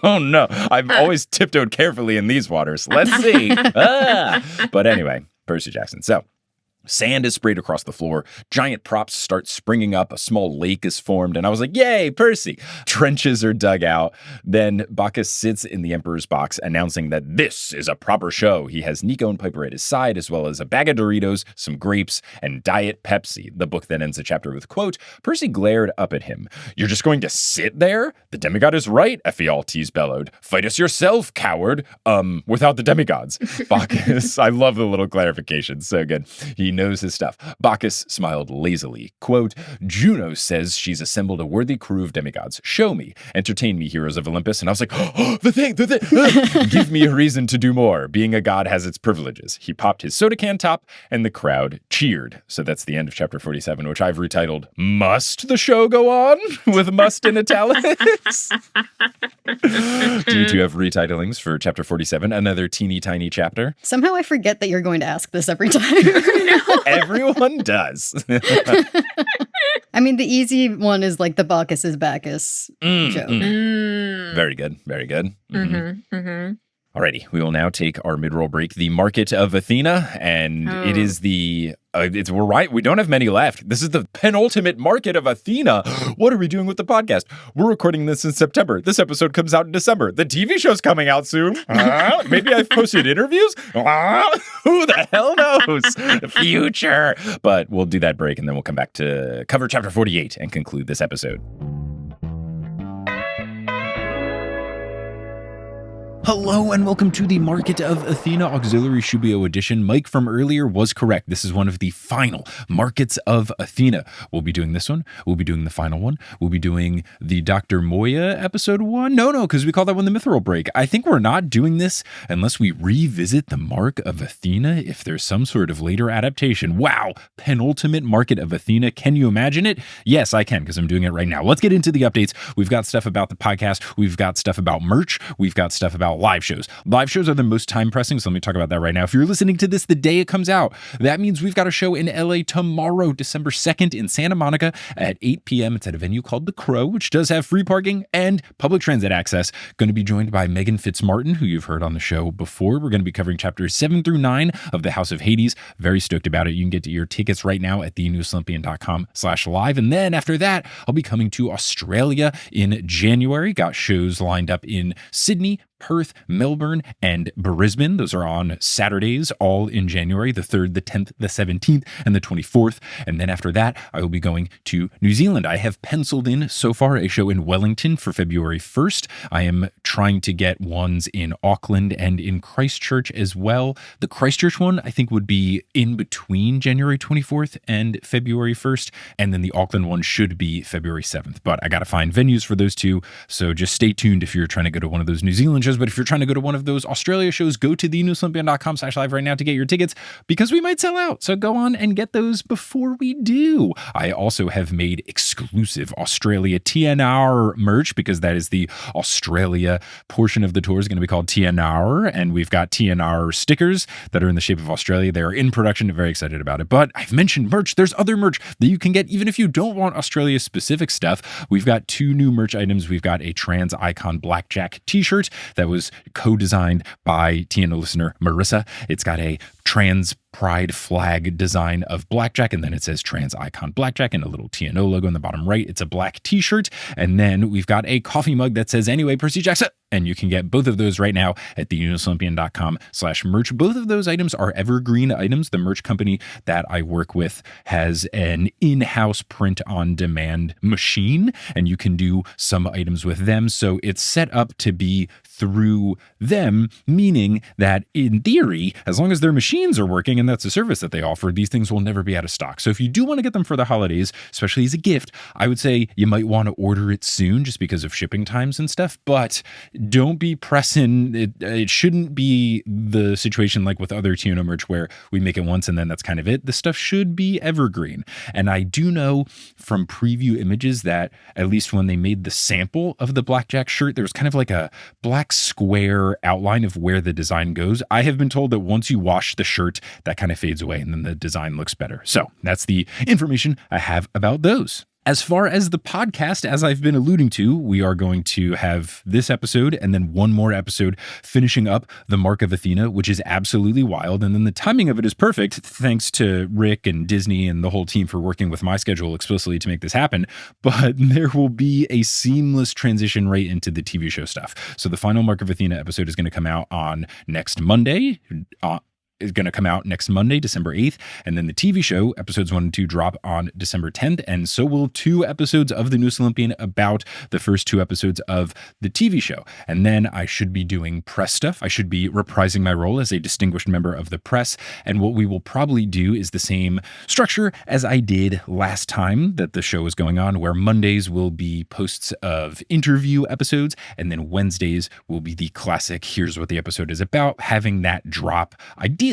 Speaker 2: Oh no, I've always tiptoed carefully in these waters. Let's see. But anyway, Percy Jackson. So, sand is sprayed across the floor. Giant props start springing up. A small lake is formed. And I was like, yay, Percy. Trenches are dug out. Then Bacchus sits in the Emperor's box, announcing that this is a proper show. He has Nico and Piper at his side, as well as a bag of Doritos, some grapes, and Diet Pepsi. The book then ends the chapter with, quote, Percy glared up at him. You're just going to sit there? The demigod is right, Ephialtes bellowed. Fight us yourself, coward. Without the demigods. Bacchus, I love the little clarification. So good. He knows his stuff. Bacchus smiled lazily. Quote, Juno says she's assembled a worthy crew of demigods. Show me. Entertain me, heroes of Olympus. And I was like, oh, the thing. Give me a reason to do more. Being a god has its privileges. He popped his soda can top and the crowd cheered. So that's the end of chapter 47, which I've retitled, Must the Show Go On? With must in italics. Do you two have retitling for chapter 47? Another teeny tiny chapter?
Speaker 3: Somehow I forget that you're going to ask this every time.
Speaker 2: Everyone does.
Speaker 3: I mean, the easy one is like the Bacchus is Bacchus joke.
Speaker 2: Very good. Very good. Alrighty, we will now take our mid-roll break. The Market of Athena, and it is the... we're right. We don't have many left. This is the penultimate Market of Athena. What are we doing with the podcast? We're recording this in September. This episode comes out in December. The TV show's coming out soon. Maybe I've posted interviews. Who the hell knows? The future. But we'll do that break, and then we'll come back to cover chapter 48 and conclude this episode. Hello and welcome to the Market of Athena Auxiliary Shubio edition. Mike from earlier was correct. This is one of the final Markets of Athena. We'll be doing this one. We'll be doing the final one. We'll be doing the Dr. Moya episode 1. No, because we call that one the Mithril Break. I think we're not doing this unless we revisit the Mark of Athena if there's some sort of later adaptation. Wow, penultimate Market of Athena. Can you imagine it? Yes, I can because I'm doing it right now. Let's get into the updates. We've got stuff about the podcast. We've got stuff about merch. We've got stuff about live shows. Live shows are the most time pressing, so let me talk about that right now. If you're listening to this the day it comes out, that means we've got a show in LA tomorrow, December 2nd in Santa Monica at 8 p.m. It's at a venue called The Crow, which does have free parking and public transit access. Going to be joined by Megan Fitzmartin, who you've heard on the show before. We're going to be covering chapters 7 through 9 of The House of Hades. Very stoked about it. You can get your tickets right now at thenewolympian.com/live. And then after that, I'll be coming to Australia in January. Got shows lined up in Sydney, Perth, Melbourne, and Brisbane. Those are on Saturdays, all in January, the 3rd, the 10th, the 17th, and the 24th. And then after that, I will be going to New Zealand. I have penciled in so far a show in Wellington for February 1st. I am trying to get ones in Auckland and in Christchurch as well. The Christchurch one, I think, would be in between January 24th and February 1st. And then the Auckland one should be February 7th. But I got to find venues for those two. So just stay tuned if you're trying to go to one of those New Zealand shows. But if you're trying to go to one of those Australia shows, go to thenewolympian.com/live right now to get your tickets because we might sell out. So go on and get those before we do. I also have made exclusive Australia TNR merch because that is the Australia portion of the tour is going to be called TNR. And we've got TNR stickers that are in the shape of Australia. They are in production. I'm very excited about it. But I've mentioned merch. There's other merch that you can get even if you don't want Australia specific stuff. We've got 2 new merch items. We've got a trans icon blackjack t-shirt that was co-designed by TNO listener Marissa. It's got a trans pride flag design of Blackjack, and then it says trans icon Blackjack and a little TNO logo in the bottom right. It's a black t-shirt, and then we've got a coffee mug that says anyway Percy Jackson, and you can get both of those right now at theunisolympian.com/merch. Both of those items are evergreen items. The merch company that I work with has an in-house print on demand machine, and you can do some items with them, so it's set up to be through them, meaning that in theory, as long as their machines are working, and that's a service that they offer, these things will never be out of stock. So if you do want to get them for the holidays, especially as a gift, I would say you might want to order it soon just because of shipping times and stuff, but don't be pressing. It shouldn't be the situation like with other TNO merch where we make it once and then that's kind of it. This stuff should be evergreen. And I do know from preview images that at least when they made the sample of the Blackjack shirt, there was kind of like a black square outline of where the design goes. I have been told that once you wash the shirt, that kind of fades away and then the design looks better. So that's the information I have about those. As far as the podcast, as I've been alluding to, we are going to have this episode and then one more episode finishing up the Mark of Athena, which is absolutely wild. And then the timing of it is perfect, thanks to Rick and Disney and the whole team for working with my schedule explicitly to make this happen. But there will be a seamless transition right into the TV show stuff. So the final Mark of Athena episode is going to come out on next Monday. Is going to come out next Monday, December 8th. And then the TV show, episodes 1 and 2, drop on December 10th. And so will 2 episodes of the Noose Olympian about the first 2 episodes of the TV show. And then I should be doing press stuff. I should be reprising my role as a distinguished member of the press. And what we will probably do is the same structure as I did last time that the show was going on, where Mondays will be posts of interview episodes. And then Wednesdays will be the classic, here's what the episode is about, having that drop ideally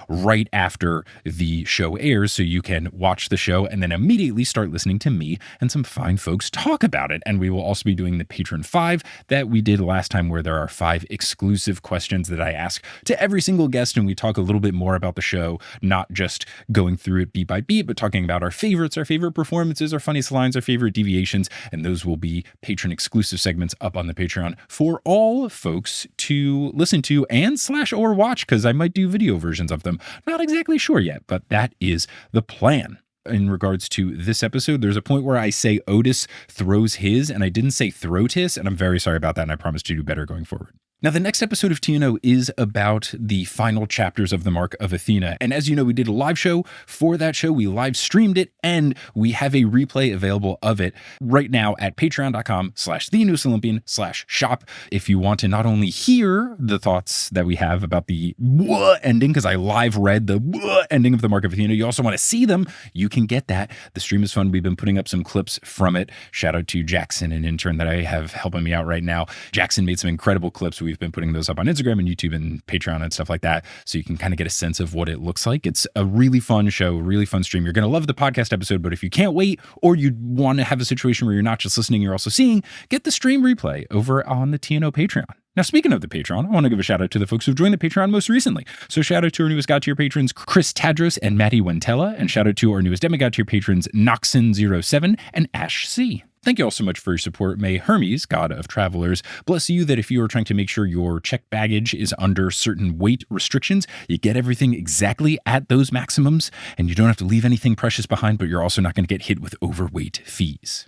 Speaker 2: right after the show airs, so you can watch the show and then immediately start listening to me and some fine folks talk about it. And we will also be doing the Patron 5 that we did last time, where there are 5 exclusive questions that I ask to every single guest, and we talk a little bit more about the show, not just going through it beat by beat, but talking about our favorites, our favorite performances, our funniest lines, our favorite deviations, and those will be patron exclusive segments up on the Patreon for all folks to listen to and / or watch, because I might do video versions of them. Not exactly sure yet, but that is the plan. In regards to this episode, there's a point where I say Otis throws his, and I didn't say throat his, and I'm very sorry about that, and I promise to do better going forward. Now, the next episode of TNO is about the final chapters of the Mark of Athena. And as you know, we did a live show for that show. We live streamed it, and we have a replay available of it right now at patreon.com/thenewsolympian/shop. If you want to not only hear the thoughts that we have about the ending, because I live read the ending of the Mark of Athena, you also want to see them, you can get that. The stream is fun. We've been putting up some clips from it. Shout out to Jackson, an intern that I have helping me out right now. Jackson made some incredible clips. We've been putting those up on Instagram and YouTube and Patreon and stuff like that, so you can kind of get a sense of what it looks like. It's a really fun show, really fun stream. You're going to love the podcast episode, but if you can't wait, or you want to have a situation where you're not just listening, you're also seeing, get the stream replay over on the TNO Patreon. Now, speaking of the Patreon, I want to give a shout out to the folks who've joined the Patreon most recently. So shout out to our newest God Tier patrons, Chris Tadros and Maddie Wentella, and shout out to our newest Demigod Tier patrons, Noxon07 and Ash C. Thank you all so much for your support. May Hermes, god of travelers, bless you that if you are trying to make sure your checked baggage is under certain weight restrictions, you get everything exactly at those maximums, and you don't have to leave anything precious behind, but you're also not going to get hit with overweight fees.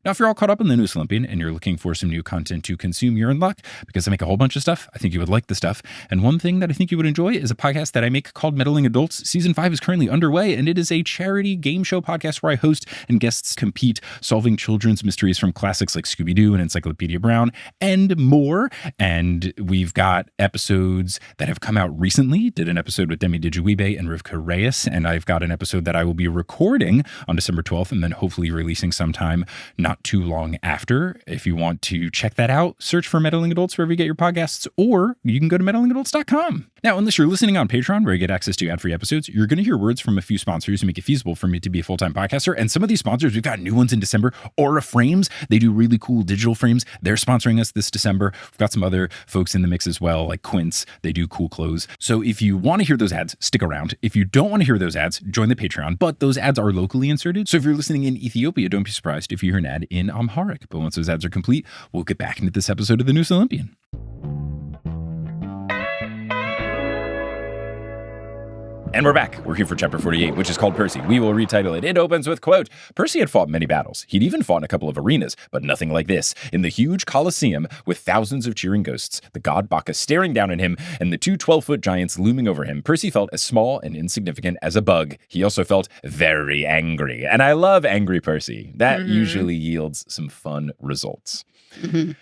Speaker 2: Now, if you're all caught up in the Noose Olympian and you're looking for some new content to consume, you're in luck, because I make a whole bunch of stuff. I think you would like the stuff. And one thing that I think you would enjoy is a podcast that I make called Meddling Adults. Season 5 is currently underway, and it is a charity game show podcast where I host and guests compete, solving children's mysteries from classics like Scooby-Doo and Encyclopedia Brown and more. And we've got episodes that have come out recently. Did an episode with Demi Dijuibe and Rivka Reyes, and I've got an episode that I will be recording on December 12th and then hopefully releasing sometime not too long after. If you want to check that out, search for Meddling Adults wherever you get your podcasts, or you can go to meddlingadults.com. Now, unless you're listening on Patreon, where you get access to ad-free episodes, you're going to hear words from a few sponsors who make it feasible for me to be a full-time podcaster. And some of these sponsors, we've got new ones in December. Aura Frames, they do really cool digital frames. They're sponsoring us this December. We've got some other folks in the mix as well, like Quince. They do cool clothes. So if you want to hear those ads, stick around. If you don't want to hear those ads, join the Patreon. But those ads are locally inserted. So if you're listening in Ethiopia, don't be surprised if you hear an ad in Amharic. But once those ads are complete, we'll get back into this episode of the Noose Olympian. And we're back. We're here for chapter 48, which is called Percy. We will retitle it. It opens with, quote, Percy had fought many battles. He'd even fought in a couple of arenas, but nothing like this. In the huge Colloseum, with thousands of cheering ghosts, the god Bacchus staring down at him, and the two 12-foot giants looming over him, Percy felt as small and insignificant as a bug. He also felt very angry. And I love angry Percy. That usually yields some fun results.
Speaker 3: Mm-hmm.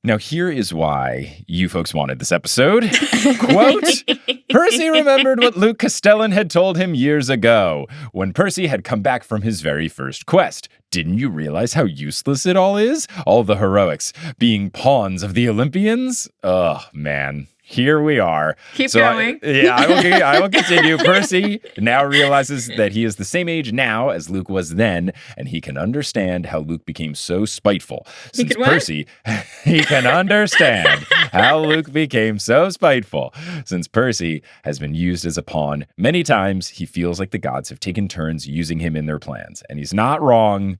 Speaker 2: Now, here is why you folks wanted this episode. Quote, Percy remembered what Luke Castellan had told him years ago, when Percy had come back from his very first quest. Didn't you realize how useless it all is? All the heroics, being pawns of the Olympians? Oh, man. Here we are.
Speaker 1: Keep going.
Speaker 2: I will continue. Percy now realizes that he is the same age now as Luke was then, and he can understand how Luke became so spiteful. He can understand how Luke became so spiteful. Since Percy has been used as a pawn many times, he feels like the gods have taken turns using him in their plans. And he's not wrong.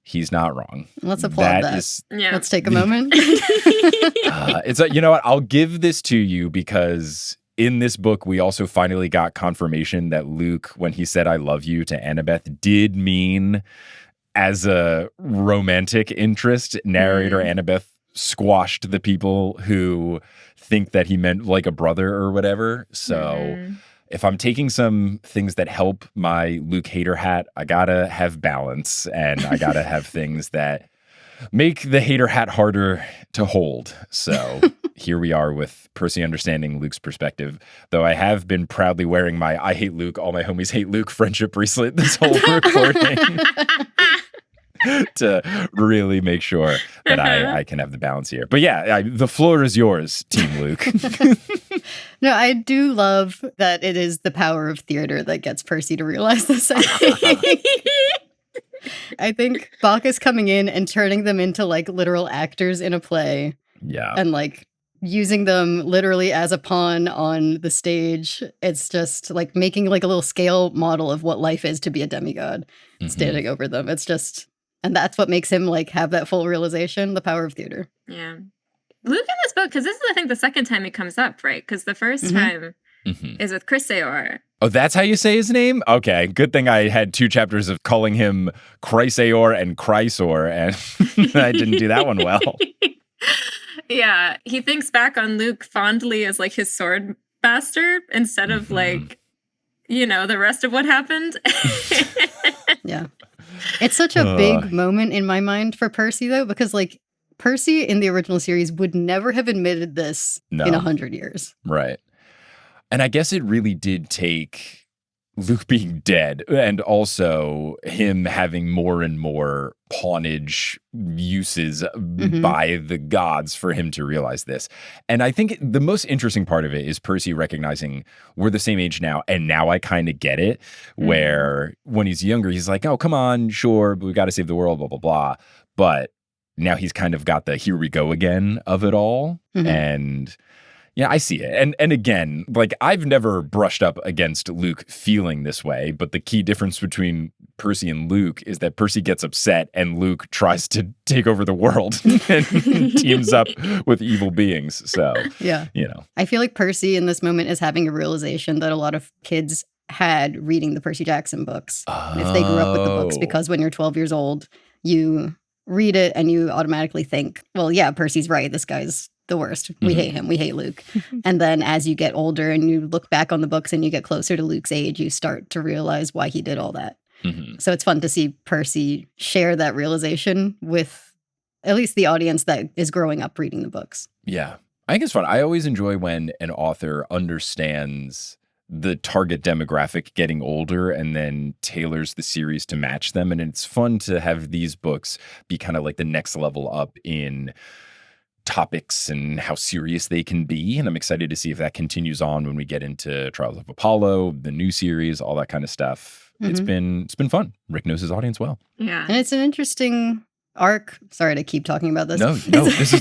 Speaker 2: He's not wrong.
Speaker 3: Let's applaud that. Let's take a moment.
Speaker 2: You know what? I'll give this to you because in this book, we also finally got confirmation that Luke, when he said, I love you to Annabeth, did mean as a romantic interest. Narrator Annabeth squashed the people who think that he meant like a brother or whatever. So if I'm taking some things that help my Luke hater hat, I gotta have balance, and I gotta have things that make the hater hat harder to hold. So here we are with Percy understanding Luke's perspective, though I have been proudly wearing my I hate Luke, all my homies hate Luke friendship bracelet this whole recording. To really make sure that I can have the balance here. But yeah, the floor is yours, Team Luke.
Speaker 3: No, I do love that it is the power of theater that gets Percy to realize this. I think Bacchus coming in and turning them into like literal actors in a play.
Speaker 2: Yeah.
Speaker 3: And like using them literally as a pawn on the stage. It's just like making like a little scale model of what life is to be a demigod standing over them. It's just... And that's what makes him like have that full realization, the power of theater.
Speaker 1: Yeah. Luke in this book, because this is, I think, the second time he comes up, right? Because the first time is with Chrysaor.
Speaker 2: Oh, that's how you say his name? Okay, good thing I had 2 chapters of calling him Chrysaor and Chrysor, and I didn't do that one well.
Speaker 1: Yeah, he thinks back on Luke fondly as like his sword bastard instead of like, you know, the rest of what happened.
Speaker 3: Yeah. It's such a big moment in my mind for Percy, though, because like Percy in the original series would never have admitted this in 100 years.
Speaker 2: Right. And I guess it really did take Luke being dead and also him having more and more pawnage uses by the gods for him to realize this. And I think the most interesting part of it is Percy recognizing we're the same age now, and now I kind of get it, where when he's younger, he's like, oh, come on, sure, but we got to save the world, blah, blah, blah. But now he's kind of got the here we go again of it all. And yeah, I see it. And again, like I've never brushed up against Luke feeling this way, but the key difference between Percy and Luke is that Percy gets upset and Luke tries to take over the world and teams up with evil beings. So,
Speaker 3: yeah,
Speaker 2: you know.
Speaker 3: I feel like Percy in this moment is having a realization that a lot of kids had reading the Percy Jackson books. If they grew up with the books, because when you're 12 years old, you read it and you automatically think, well, yeah, Percy's right. This guy's the worst. We hate him. We hate Luke. And then as you get older and you look back on the books and you get closer to Luke's age, you start to realize why he did all that. So it's fun to see Percy share that realization with at least the audience that is growing up reading the books.
Speaker 2: Yeah. I think it's fun. I always enjoy when an author understands the target demographic getting older and then tailors the series to match them. And it's fun to have these books be kind of like the next level up in topics and how serious they can be. And I'm excited to see if that continues on when we get into Trials of Apollo, the new series, all that kind of stuff. It's been fun. Rick knows his audience well.
Speaker 1: Yeah.
Speaker 3: And it's an interesting arc. Sorry to keep talking about this.
Speaker 2: No, this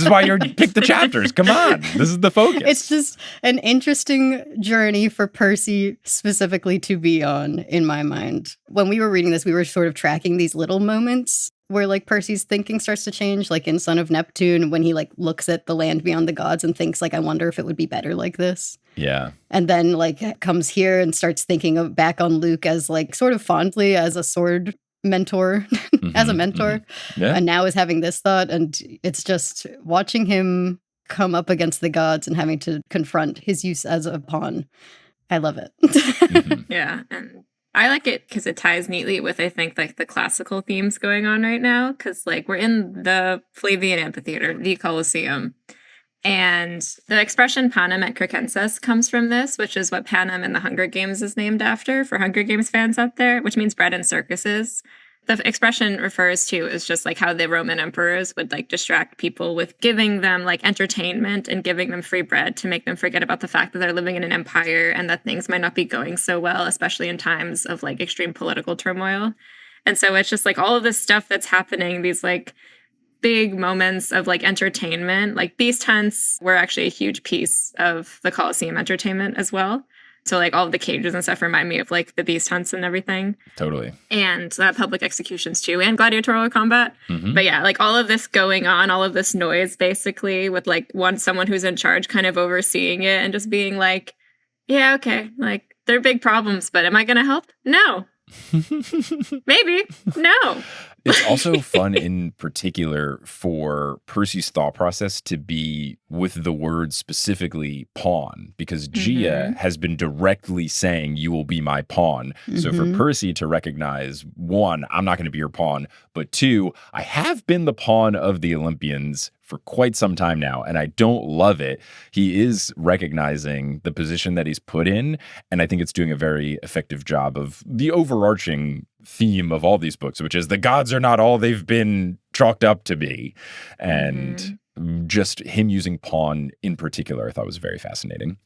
Speaker 2: is why you pick the chapters. Come on. This is the focus.
Speaker 3: It's just an interesting journey for Percy specifically to be on, in my mind. When we were reading this, we were sort of tracking these little moments where like Percy's thinking starts to change, like in Son of Neptune, when he like looks at the land beyond the gods and thinks like, I wonder if it would be better like this.
Speaker 2: Yeah.
Speaker 3: And then like comes here and starts thinking back on Luke as like sort of fondly as a sword mentor, as a mentor.
Speaker 2: Yeah.
Speaker 3: And now is having this thought. And it's just watching him come up against the gods and having to confront his use as a pawn. I love it.
Speaker 1: Yeah. And I like it because it ties neatly with, I think, like the classical themes going on right now. Because like we're in the Flavian Amphitheater, the Colloseum. And the expression panem et circenses comes from this, which is what Panem in the Hunger Games is named after, for Hunger Games fans out there, which means bread and circuses. The expression refers to is just like how the Roman emperors would like distract people with giving them like entertainment and giving them free bread to make them forget about the fact that they're living in an empire and that things might not be going so well, especially in times of like extreme political turmoil. And so it's just like all of this stuff that's happening, these like big moments of like entertainment. Like beast hunts were actually a huge piece of the Colosseum entertainment as well. So like all of the cages and stuff remind me of like the beast hunts and everything.
Speaker 2: Totally.
Speaker 1: And public executions too, and gladiatorial combat. But yeah, like all of this going on, all of this noise basically with like someone who's in charge kind of overseeing it and just being like, yeah, okay, like they're big problems, but am I going to help? No. Maybe. No.
Speaker 2: It's also fun in particular for Percy's thought process to be with the word specifically pawn, because Gia has been directly saying, you will be my pawn. So for Percy to recognize, one, I'm not going to be your pawn, but two, I have been the pawn of the Olympians for quite some time now, and I don't love it. He is recognizing the position that he's put in, and I think it's doing a very effective job of the overarching theme of all these books, which is the gods are not all they've been chalked up to be. And just him using pawn in particular, I thought was very fascinating.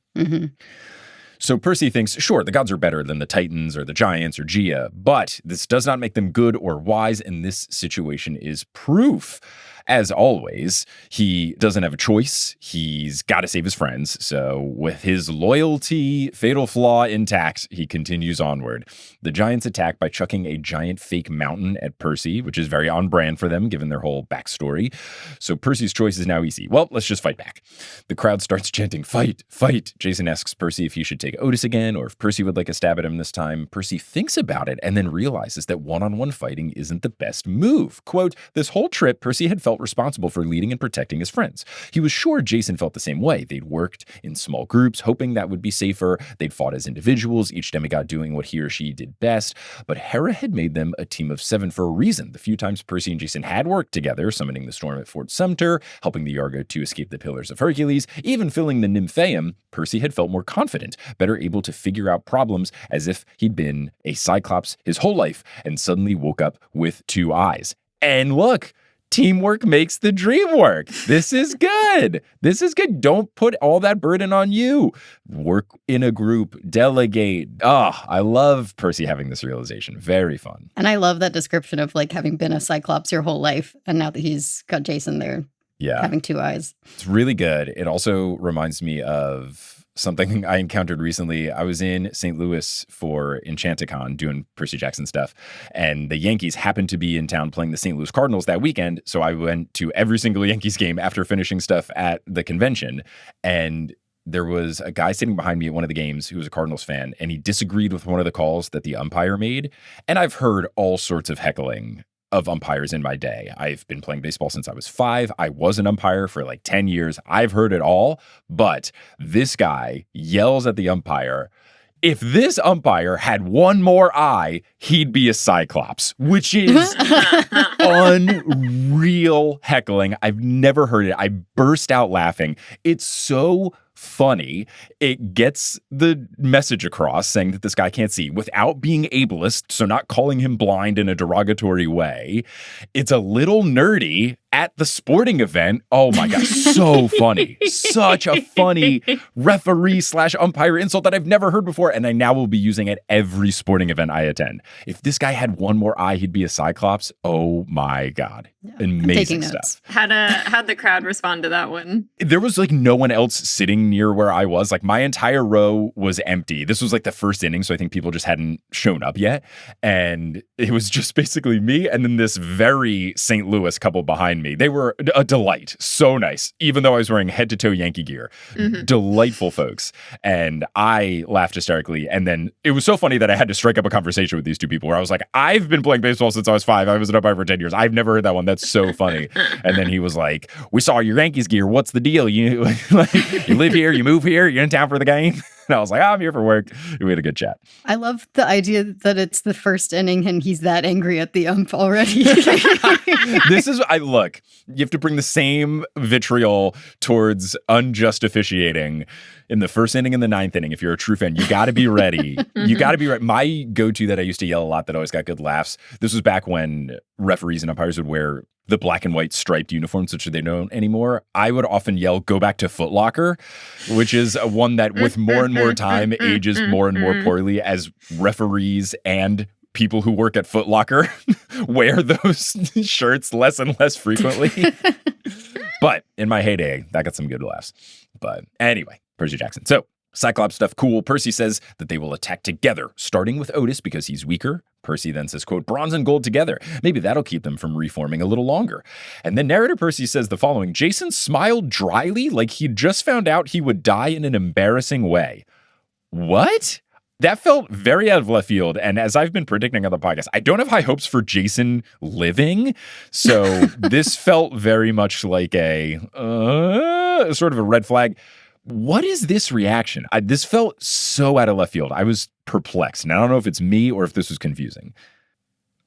Speaker 2: So Percy thinks, sure, the gods are better than the Titans or the Giants or Gia, but this does not make them good or wise, and this situation is proof. As always, he doesn't have a choice. He's got to save his friends. So with his loyalty, fatal flaw intact, he continues onward. The Giants attack by chucking a giant fake mountain at Percy, which is very on brand for them, given their whole backstory. So Percy's choice is now easy. Well, let's just fight back. The crowd starts chanting, fight, fight. Jason asks Percy if he should take Otis again, or if Percy would like a stab at him this time. Percy thinks about it and then realizes that one-on-one fighting isn't the best move. Quote, this whole trip, Percy had felt responsible for leading and protecting his friends. He was sure Jason felt the same way. They'd worked in small groups, hoping that would be safer. They'd fought as individuals, each demigod doing what he or she did best. But Hera had made them a team of 7 for a reason. The few times Percy and Jason had worked together, summoning the storm at Fort Sumter, helping the Yargo to escape the Pillars of Hercules, even filling the Nymphaeum, Percy had felt more confident, better able to figure out problems as if he'd been a cyclops his whole life and suddenly woke up with 2 eyes. And look, teamwork makes the dream work. This is good. This is good. Don't put all that burden on you. Work in a group, delegate. I love Percy having this realization. Very fun.
Speaker 3: And I love that description of like having been a cyclops your whole life. And now that he's got Jason there, having 2 eyes.
Speaker 2: It's really good. It also reminds me of something I encountered recently. I was in St. Louis for Enchanticon doing Percy Jackson stuff, and the Yankees happened to be in town playing the St. Louis Cardinals that weekend, so I went to every single Yankees game after finishing stuff at the convention, and there was a guy sitting behind me at one of the games who was a Cardinals fan, and he disagreed with one of the calls that the umpire made, and I've heard all sorts of heckling of umpires in my day. I've been playing baseball since I was 5. I was an umpire for like 10 years. I've heard it all, but this guy yells at the umpire, if this umpire had 1 more eye, he'd be a cyclops, which is unreal heckling. I've never heard it. I burst out laughing. It's so funny. It gets the message across saying that this guy can't see without being ableist, so not calling him blind in a derogatory way. It's a little nerdy, at the sporting event. Oh my God, so funny. Such a funny referee/umpire insult that I've never heard before, and I now will be using at every sporting event I attend. If this guy had one more eye, he'd be a cyclops. Oh my God. Yeah, amazing stuff.
Speaker 1: How'd the crowd respond to that one?
Speaker 2: There was like no one else sitting near where I was. Like my entire row was empty. This was like the first inning, so I think people just hadn't shown up yet. And it was just basically me and then this very St. Louis couple behind me. They were a delight. So nice. Even though I was wearing head-to-toe Yankee gear. Mm-hmm. Delightful folks. And I laughed hysterically. And then it was so funny that I had to strike up a conversation with these two people where I was like, I've been playing baseball since I was 5. I was an umpire for 10 years. I've never heard that one. That's so funny. And then he was like, we saw your Yankees gear. What's the deal? You you live here, you move here, you're in town for the game? And I was like, I'm here for work. We had a good chat.
Speaker 3: I love the idea that it's the first inning and he's that angry at the ump already.
Speaker 2: Look, you have to bring the same vitriol towards unjust officiating in the first inning and the 9th inning. If you're a true fan, you got to be ready. You got to be ready. My go-to that I used to yell a lot that always got good laughs. This was back when referees and umpires would wear the black and white striped uniforms, which they don't anymore. I would often yell, go back to Foot Locker, which is one that with more and more time ages more and more poorly as referees and people who work at Foot Locker wear those shirts less and less frequently. But in my heyday, that got some good laughs. But anyway, Percy Jackson. So Cyclops stuff, cool. Percy says that they will attack together, starting with Otis because he's weaker. Percy then says, quote, bronze and gold together. Maybe that'll keep them from reforming a little longer. And then narrator Percy says the following: Jason smiled dryly like he'd just found out he would die in an embarrassing way. What? That felt very out of left field. And as I've been predicting on the podcast, I don't have high hopes for Jason living. So this felt very much like a sort of a red flag. What is this reaction? This felt so out of left field. I was perplexed. And I don't know if it's me or if this was confusing.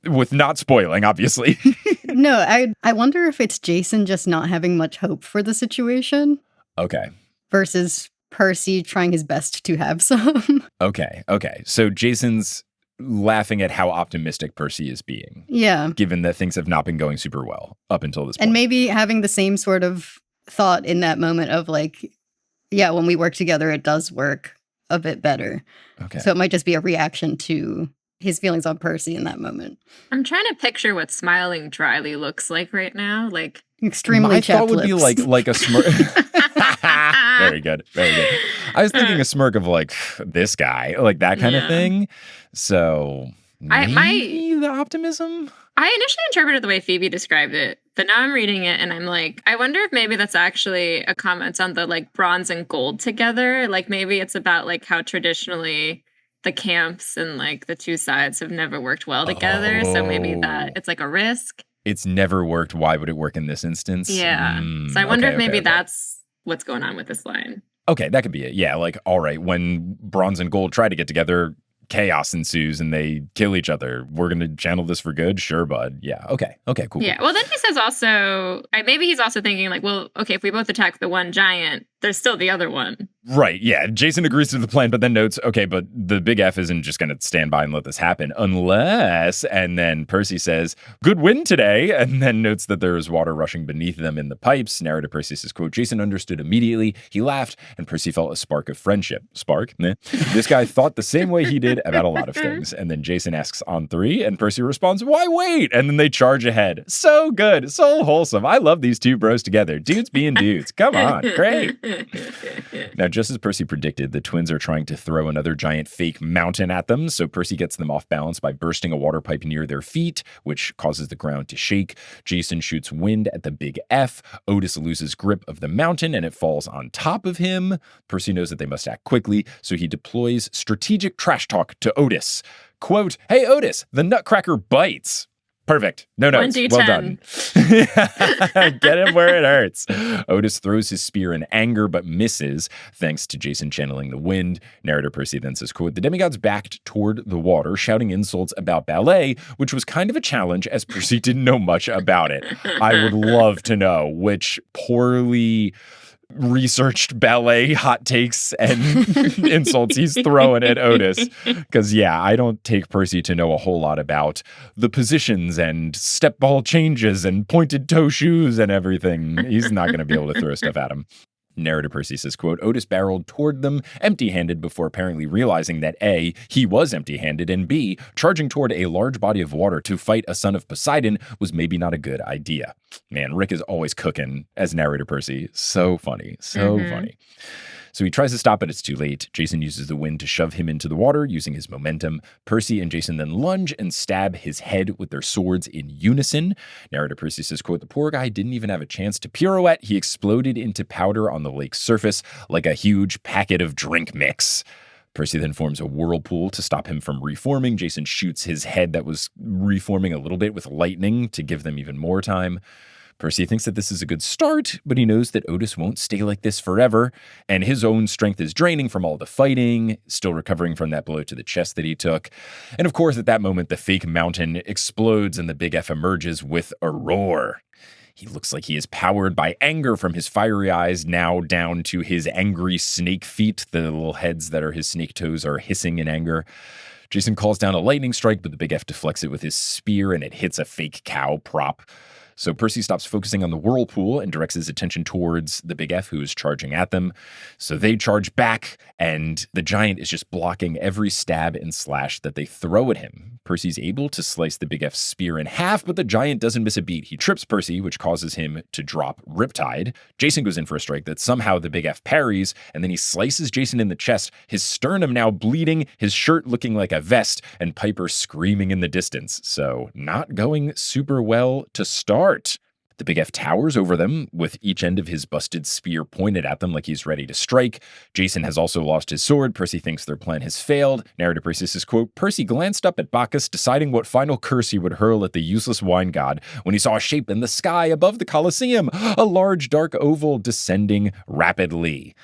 Speaker 2: With not spoiling, obviously.
Speaker 3: No, I wonder if it's Jason just not having much hope for the situation.
Speaker 2: Okay.
Speaker 3: Versus Percy trying his best to have some.
Speaker 2: Okay. So Jason's laughing at how optimistic Percy is being.
Speaker 3: Yeah.
Speaker 2: Given that things have not been going super well up until this point.
Speaker 3: And maybe having the same sort of thought in that moment of like, yeah, when we work together, it does work a bit better.
Speaker 2: Okay.
Speaker 3: So it might just be a reaction to his feelings on Percy in that moment.
Speaker 1: I'm trying to picture what smiling dryly looks like right now. Like
Speaker 3: extremely chapped
Speaker 2: lips. My thought would be like a smirk. Very good. I was thinking a smirk of like this guy, like that kind of thing. So maybe the optimism.
Speaker 1: I initially interpreted the way Phoebe described it, but now I'm reading it and I'm like, I wonder if maybe that's actually a comment on the like bronze and gold together. Like maybe it's about like how traditionally the camps and like the two sides have never worked well together. Oh. So maybe that it's like a risk.
Speaker 2: It's never worked. Why would it work in this instance?
Speaker 1: Yeah. So I wonder if maybe that's what's going on with this line.
Speaker 2: Okay, that could be it. Yeah, like, all right, when bronze and gold try to get together, chaos ensues and they kill each other. We're going to channel this for good? Sure, bud. Yeah, okay, cool.
Speaker 1: Yeah, well, then he says also, maybe he's also thinking like, well, okay, if we both attack the one giant, there's still the other one.
Speaker 2: Right, yeah. Jason agrees to the plan, but then notes, okay, but the big F isn't just going to stand by and let this happen unless, and then Percy says, good win today, and then notes that there is water rushing beneath them in the pipes. Narrator Percy says, quote, Jason understood immediately. He laughed, and Percy felt a spark of friendship. Spark? Meh. This guy thought the same way he did about a lot of things. And then Jason asks on 3, and Percy responds, why wait? And then they charge ahead. So good, so wholesome. I love these two bros together. Dudes being dudes. Come on, great. Now, just as Percy predicted, the twins are trying to throw another giant fake mountain at them, so Percy gets them off balance by bursting a water pipe near their feet, which causes the ground to shake. Jason shoots wind at the big F. Otis loses grip of the mountain, and it falls on top of him. Percy knows that they must act quickly, so he deploys strategic trash talk to Otis. Quote, hey, Otis, the nutcracker bites. Perfect. No notes.
Speaker 1: 1d10.
Speaker 2: Well done. Get him where it hurts. Otis throws his spear in anger, but misses, thanks to Jason channeling the wind. Narrator Percy then says, quote, the demigods backed toward the water, shouting insults about ballet, which was kind of a challenge as Percy didn't know much about it. I would love to know which poorly researched ballet hot takes and insults he's throwing at Otis. Because, yeah, I don't take Percy to know a whole lot about the positions and step ball changes and pointed toe shoes and everything. He's not going to be able to throw stuff at him. Narrator Percy says, quote, Otis barreled toward them empty-handed before apparently realizing that A, he was empty-handed, and B, charging toward a large body of water to fight a son of Poseidon was maybe not a good idea. Man, Rick is always cooking as Narrator Percy. So funny. So funny. So he tries to stop, but it's too late. Jason uses the wind to shove him into the water using his momentum. Percy and Jason then lunge and stab his head with their swords in unison. Narrator Percy says, quote, the poor guy didn't even have a chance to pirouette. He exploded into powder on the lake's surface like a huge packet of drink mix. Percy then forms a whirlpool to stop him from reforming. Jason shoots his head that was reforming a little bit with lightning to give them even more time. Percy thinks that this is a good start, but he knows that Otis won't stay like this forever, and his own strength is draining from all the fighting, still recovering from that blow to the chest that he took. And of course, at that moment, the fake mountain explodes and the Big F emerges with a roar. He looks like he is powered by anger from his fiery eyes, now down to his angry snake feet. The little heads that are his snake toes are hissing in anger. Jason calls down a lightning strike, but the Big F deflects it with his spear, and it hits a fake cow prop. So Percy stops focusing on the whirlpool and directs his attention towards the Big F who is charging at them. So they charge back, and the giant is just blocking every stab and slash that they throw at him. Percy's able to slice the Big F's spear in half, but the giant doesn't miss a beat. He trips Percy, which causes him to drop Riptide. Jason goes in for a strike that somehow the Big F parries, and then he slices Jason in the chest, his sternum now bleeding, his shirt looking like a vest, and Piper screaming in the distance. So not going super well to start. The Big F towers over them, with each end of his busted spear pointed at them like he's ready to strike. Jason has also lost his sword. Percy thinks their plan has failed. Narrator Percy says, quote, Percy glanced up at Bacchus, deciding what final curse he would hurl at the useless wine god, when he saw a shape in the sky above the Colloseum, a large dark oval descending rapidly.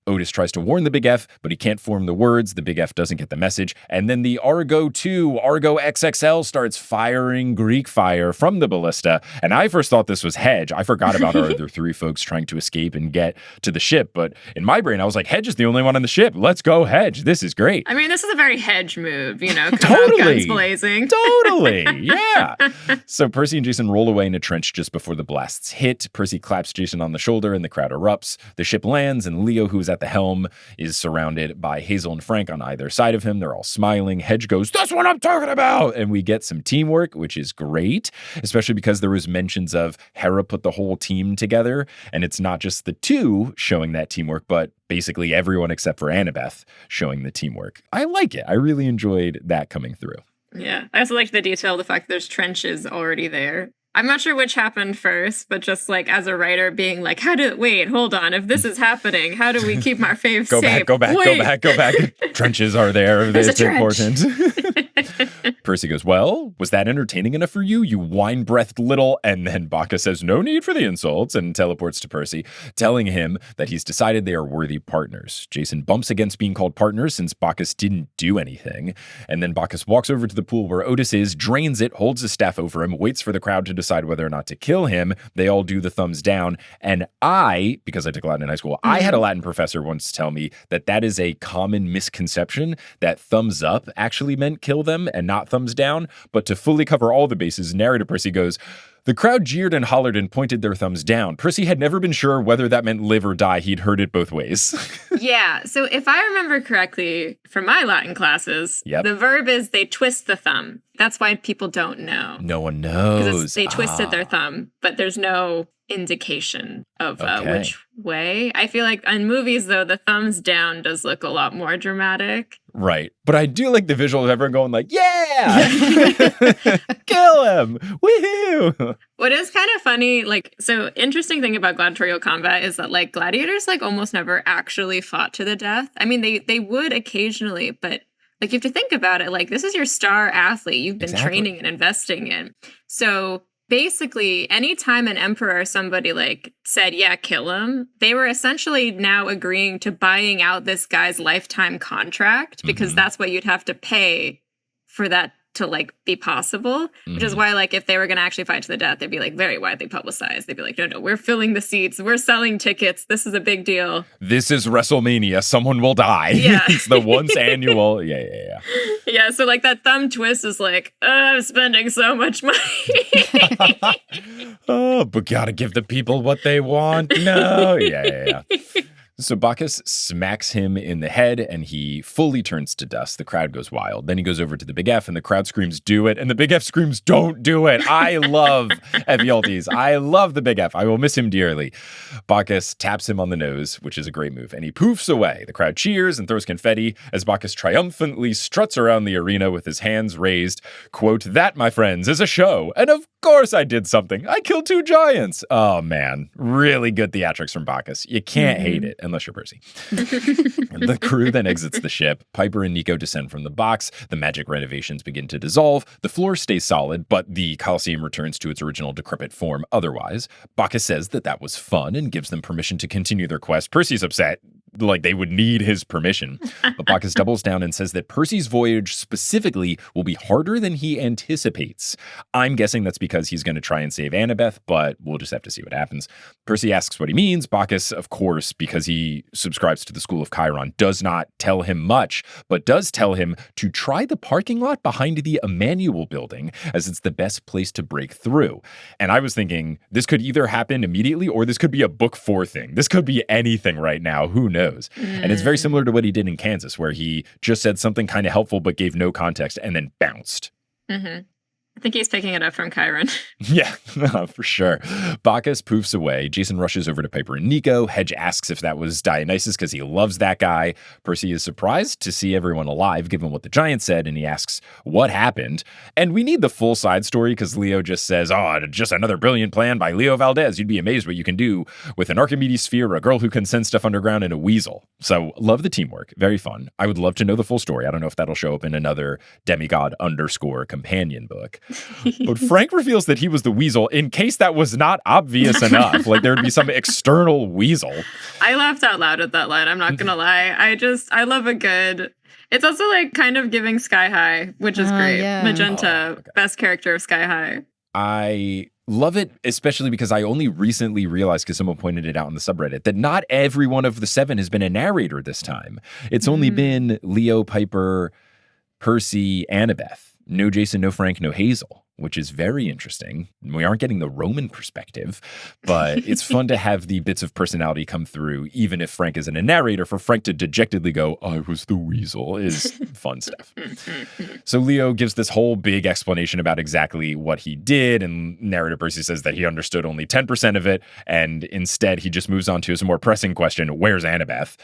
Speaker 2: Otis tries to warn the Big F, but he can't form the words. The Big F doesn't get the message. And then the Argo 2, Argo XXL, starts firing Greek fire from the ballista. And I first thought this was Hedge. I forgot about our other three folks trying to escape and get to the ship. But in my brain, I was like, Hedge is the only one on the ship. Let's go, Hedge. This is great.
Speaker 1: I mean, this is a very Hedge move, you know, come
Speaker 2: Totally.
Speaker 1: out guns blazing.
Speaker 2: Totally. Yeah. So Percy and Jason roll away in a trench just before the blasts hit. Percy claps Jason on the shoulder and the crowd erupts. The ship lands, and Leo, who is at the helm, is surrounded by Hazel and Frank on either side of him. They're all smiling. Hedge goes, that's what I'm talking about. And we get some teamwork, which is great, especially because there was mentions of Hera put the whole team together. And it's not just the two showing that teamwork, but basically everyone except for Annabeth showing the teamwork. I like it. I really enjoyed that coming through.
Speaker 1: Yeah. I also liked the detail of the fact that there's trenches already there. I'm not sure which happened first, but just like as a writer being like, wait, hold on. If this is happening, how do we keep our faves safe?
Speaker 2: Go back. Trenches are there. It's important. Percy goes, well, was that entertaining enough for you, you wine-breathed little? And then Bacchus says, no need for the insults, and teleports to Percy, telling him that he's decided they are worthy partners. Jason bumps against being called partners since Bacchus didn't do anything. And then Bacchus walks over to the pool where Otis is, drains it, holds his staff over him, waits for the crowd to decide whether or not to kill him. They all do the thumbs down. And I, because I took Latin in high school, I had a Latin professor once tell me that that is a common misconception, that thumbs up actually meant kill them and not thumbs down. But to fully cover all the bases, narrator Percy goes, the crowd jeered and hollered and pointed their thumbs down. Percy had never been sure whether that meant live or die. He'd heard it both ways.
Speaker 1: Yeah. So if I remember correctly from my Latin classes, the verb is they twist the thumb. That's why people don't know.
Speaker 2: No one knows.
Speaker 1: Because they twisted their thumb, but there's no indication of which way. I feel like in movies, though, the thumbs down does look a lot more dramatic.
Speaker 2: Right. But I do like the visual of everyone going like, yeah, kill him. Woohoo.
Speaker 1: What is kind of funny, like, so interesting thing about gladiatorial combat is that like gladiators like almost never actually fought to the death. I mean, they would occasionally, but like you have to think about it. Like this is your star athlete you've been training and investing in. So basically, anytime an emperor or somebody like said, yeah, kill him, they were essentially now agreeing to buying out this guy's lifetime contract because that's what you'd have to pay for that to like be possible, which is why like if they were going to actually fight to the death, they'd be like very widely publicized. They'd be like, no, we're filling the seats, we're selling tickets, this is a big deal.
Speaker 2: This is WrestleMania, someone will die.
Speaker 1: Yeah.
Speaker 2: It's the once annual. Yeah.
Speaker 1: Yeah, so like that thumb twist is like, I'm spending so much money.
Speaker 2: Oh, but gotta give the people what they want. No. Yeah. So Bacchus smacks him in the head and he fully turns to dust. The crowd goes wild. Then he goes over to the Big F and the crowd screams, do it. And the Big F screams, don't do it. I love Ephialtes. I love the Big F. I will miss him dearly. Bacchus taps him on the nose, which is a great move, and he poofs away. The crowd cheers and throws confetti as Bacchus triumphantly struts around the arena with his hands raised. Quote, that, my friends, is a show. And of course I did something. I killed 2 giants. Oh, man. Really good theatrics from Bacchus. You can't hate it. Unless you're Percy. The crew then exits the ship. Piper and Nico descend from the box. The magic renovations begin to dissolve. The floor stays solid, but the Colloseum returns to its original decrepit form otherwise. Bacchus says that was fun and gives them permission to continue their quest. Percy's upset. Like they would need his permission. But Bacchus doubles down and says that Percy's voyage specifically will be harder than he anticipates. I'm guessing that's because he's going to try and save Annabeth, but we'll just have to see what happens. Percy asks what he means. Bacchus, of course, because he subscribes to the School of Chiron, does not tell him much, but does tell him to try the parking lot behind the Emmanuel building, as it's the best place to break through. And I was thinking this could either happen immediately or this could be a book 4 thing. This could be anything right now. Who knows? And it's very similar to what he did in Kansas, where he just said something kind of helpful but gave no context and then bounced.
Speaker 1: I think he's picking it up from Chiron.
Speaker 2: Yeah, for sure. Bacchus poofs away. Jason rushes over to Piper and Nico. Hedge asks if that was Dionysus because he loves that guy. Percy is surprised to see everyone alive, given what the giant said, and he asks what happened. And we need the full side story because Leo just says, oh, just another brilliant plan by Leo Valdez. You'd be amazed what you can do with an Archimedes sphere, a girl who can send stuff underground, and a weasel. So love the teamwork. Very fun. I would love to know the full story. I don't know if that'll show up in another demigod _ companion book. But Frank reveals that he was the weasel in case that was not obvious enough. Like there would be some external weasel.
Speaker 1: I laughed out loud at that line. I'm not going to lie. I love a good... It's also like kind of giving Sky High, which is great.
Speaker 3: Yeah.
Speaker 1: Magenta, best character of Sky High.
Speaker 2: I love it, especially because I only recently realized, because someone pointed it out in the subreddit, that not every one of the 7 has been a narrator this time. It's only been Leo, Piper, Percy, Annabeth. No Jason, no Frank, no Hazel, which is very interesting. We aren't getting the Roman perspective, but it's fun to have the bits of personality come through, even if Frank isn't a narrator. For Frank to dejectedly go, I was the weasel, is fun stuff. So Leo gives this whole big explanation about exactly what he did, and narrator Percy says that he understood only 10% of it, and instead he just moves on to his more pressing question, where's Annabeth?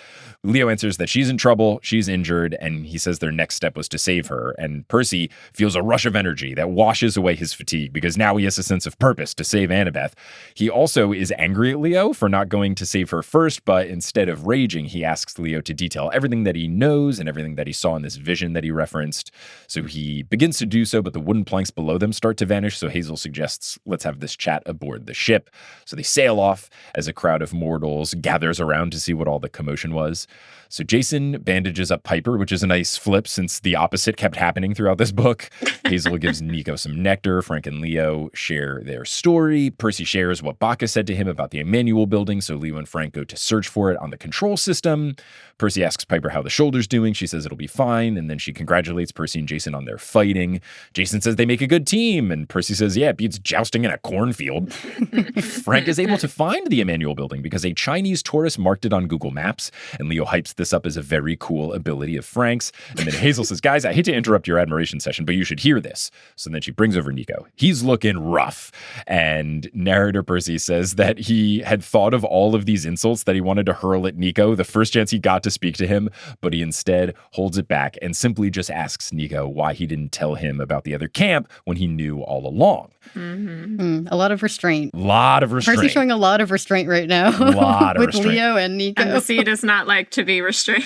Speaker 2: Leo answers that she's in trouble, she's injured, and he says their next step was to save her, and Percy feels a rush of energy that washes away his fatigue because now he has a sense of purpose to save Annabeth. He also is angry at Leo for not going to save her first, but instead of raging, he asks Leo to detail everything that he knows and everything that he saw in this vision that he referenced. So he begins to do so, but the wooden planks below them start to vanish, so Hazel suggests, let's have this chat aboard the ship. So they sail off as a crowd of mortals gathers around to see what all the commotion was. So Jason bandages up Piper, which is a nice flip since the opposite kept happening throughout this book. Hazel gives Nico some nectar. Frank and Leo share their story. Percy shares what Bacchus said to him about the Emmanuel building, so Leo and Frank go to search for it on the control system. Percy asks Piper how the shoulder's doing. She says it'll be fine, and then she congratulates Percy and Jason on their fighting. Jason says they make a good team, and Percy says, yeah, it beats jousting in a cornfield. Frank is able to find the Emmanuel building because a Chinese tourist marked it on Google Maps, and Leo hypes this up as a very cool ability of Frank's. And then Hazel says, guys, I hate to interrupt your admiration session, but you should hear this. So then she brings over Nico. He's looking rough. And narrator Percy says that he had thought of all of these insults that he wanted to hurl at Nico the first chance he got to speak to him, but he instead holds it back and simply just asks Nico why he didn't tell him about the other camp when he knew all along.
Speaker 3: A lot of restraint. Percy's showing a lot of restraint right now. With Leo and Nico.
Speaker 1: And the sea does not like to be restrained.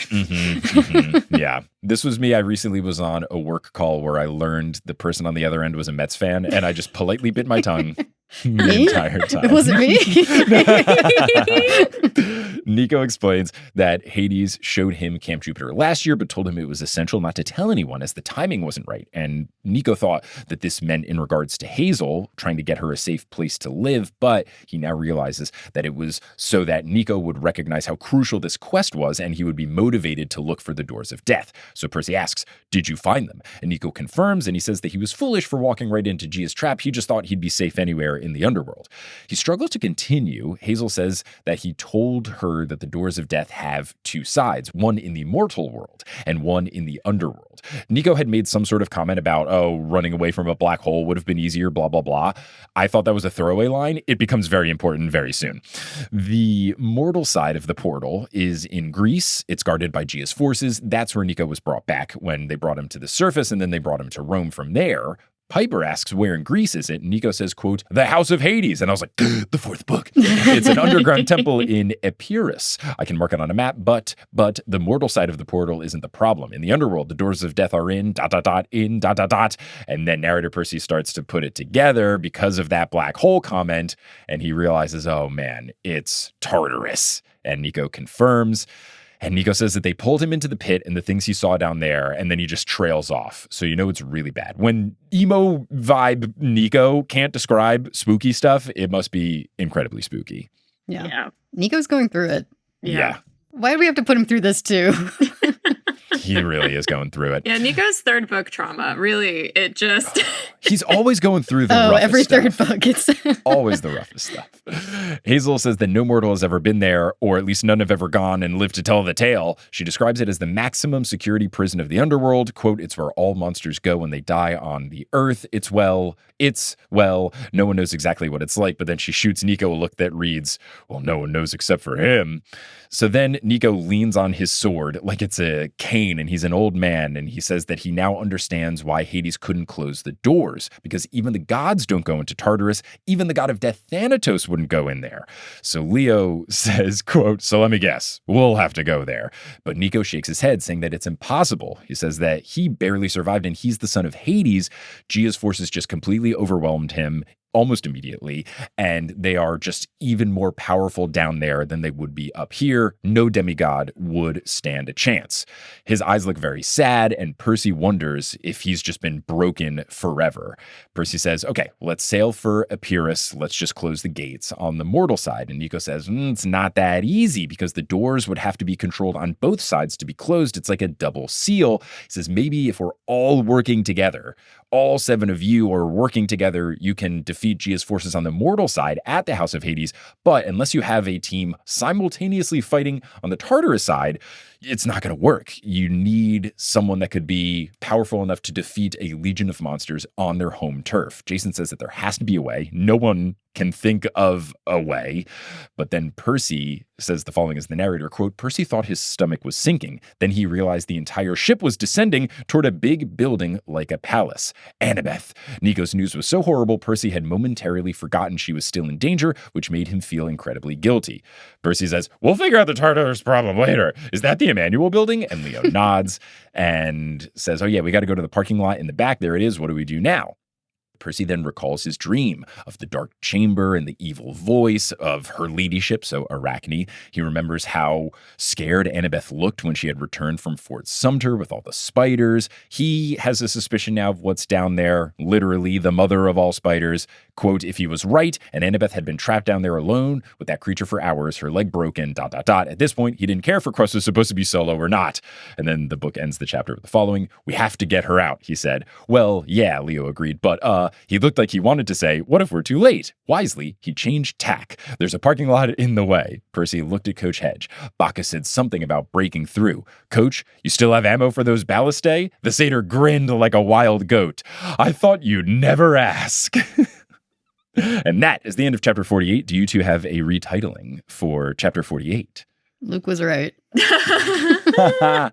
Speaker 2: Yeah. This was me. I recently was on a work call where I learned the person on the other end was a Mets fan, and I just politely bit my tongue the entire time.
Speaker 3: Was it me?
Speaker 2: Nico explains that Hades showed him Camp Jupiter last year, but told him it was essential not to tell anyone as the timing wasn't right. And Nico thought that this meant in regards to Hazel, trying to get her a safe place to live, but he now realizes that it was so that Nico would recognize how crucial this quest was and he would be motivated to look for the doors of death. So Percy asks, did you find them? And Nico confirms, and he says that he was foolish for walking right into Gia's trap. He just thought he'd be safe anywhere in the underworld. He struggles to continue. Hazel says that he told her that the doors of death have two sides, one in the mortal world and one in the underworld. Nico had made some sort of comment about, oh, running away from a black hole would have been easier, blah, blah, blah. I thought that was a throwaway line. It becomes very important very soon. The mortal side of the portal is in Greece. It's guarded by Gia's forces. That's where Nico was brought back when they brought him to the surface, and then they brought him to Rome from there. Piper asks, where in Greece is it? Nico says, quote, the House of Hades. And I was like, the fourth book. It's an underground temple in Epirus. I can mark it on a map, but the mortal side of the portal isn't the problem. In the underworld, the doors of death are in ... And then narrator Percy starts to put it together because of that black hole comment. And he realizes, oh man, it's Tartarus. And Nico confirms. And Nico says that they pulled him into the pit and the things he saw down there, and then he just trails off. So you know it's really bad. When emo vibe Nico can't describe spooky stuff, it must be incredibly spooky.
Speaker 3: Yeah. Nico's going through it.
Speaker 2: Yeah.
Speaker 3: Why do we have to put him through this too?
Speaker 2: He really is going through it.
Speaker 1: Yeah, Nico's third book trauma, really, it just...
Speaker 2: He's always going through the roughest
Speaker 3: every
Speaker 2: stuff.
Speaker 3: third book. It's
Speaker 2: Always the roughest stuff. Hazel says that no mortal has ever been there, or at least none have ever gone and lived to tell the tale. She describes it as the maximum security prison of the underworld. Quote, it's where all monsters go when they die on the earth. It's well, no one knows exactly what it's like, but then she shoots Nico a look that reads, well, no one knows except for him. So then Nico leans on his sword like it's a cane, and he's an old man, and he says that he now understands why Hades couldn't close the doors, because even the gods don't go into Tartarus. Even the god of death, Thanatos, wouldn't go in there. So Leo says, quote, so let me guess, we'll have to go there. But Nico shakes his head, saying that it's impossible. He says that he barely survived, and he's the son of Hades. Gia's forces just completely overwhelmed him almost immediately, and they are just even more powerful down there than they would be up here. No demigod would stand a chance. His eyes look very sad, and Percy wonders if he's just been broken forever. Percy says, okay, let's sail for Epirus. Let's just close the gates on the mortal side. And Nico says, it's not that easy, because the doors would have to be controlled on both sides to be closed. It's like a double seal. He says, maybe if we're all working together, all 7 of you are working together, you can defeat Gia's forces on the mortal side at the House of Hades. But unless you have a team simultaneously fighting on the Tartarus side, it's not going to work. You need someone that could be powerful enough to defeat a legion of monsters on their home turf. Jason says that there has to be a way. No one can think of a way. But then Percy says the following as the narrator, quote, Percy thought his stomach was sinking. Then he realized the entire ship was descending toward a big building like a palace. Annabeth. Nico's news was so horrible, Percy had momentarily forgotten she was still in danger, which made him feel incredibly guilty. Percy says, we'll figure out the Tartarus problem later. Is that the Emmanuel building? And Leo nods and says, oh yeah, we got to go to the parking lot in the back. There it is. What do we do now? Percy then recalls his dream of the dark chamber and the evil voice of her ladyship, so Arachne. He remembers how scared Annabeth looked when she had returned from Fort Sumter with all the spiders. He has a suspicion now of what's down there, literally the mother of all spiders. Quote, if he was right and Annabeth had been trapped down there alone with that creature for hours, her leg broken, ... At this point, he didn't care if Crust was supposed to be solo or not. And then the book ends the chapter with the following. We have to get her out, he said. Well, yeah, Leo agreed, but he looked like he wanted to say, what if we're too late? Wisely, he changed tack. There's a parking lot in the way. Percy looked at Coach Hedge. Bacchus said something about breaking through. Coach, you still have ammo for those ballistae? The satyr grinned like a wild goat. I thought you'd never ask. And that is the end of chapter 48. Do you two have a retitling for chapter 48?
Speaker 3: Luke was right.
Speaker 1: I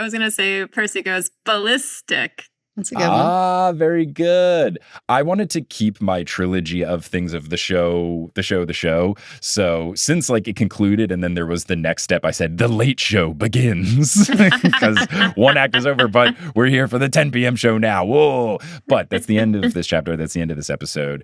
Speaker 1: was going to say Percy goes ballistic.
Speaker 3: That's a good one.
Speaker 2: Very good. I wanted to keep my trilogy of things of the show. So since it concluded and then there was the next step, I said, the late show begins because one act is over, but we're here for the 10 p.m. show now. Whoa. But that's the end of this chapter. That's the end of this episode.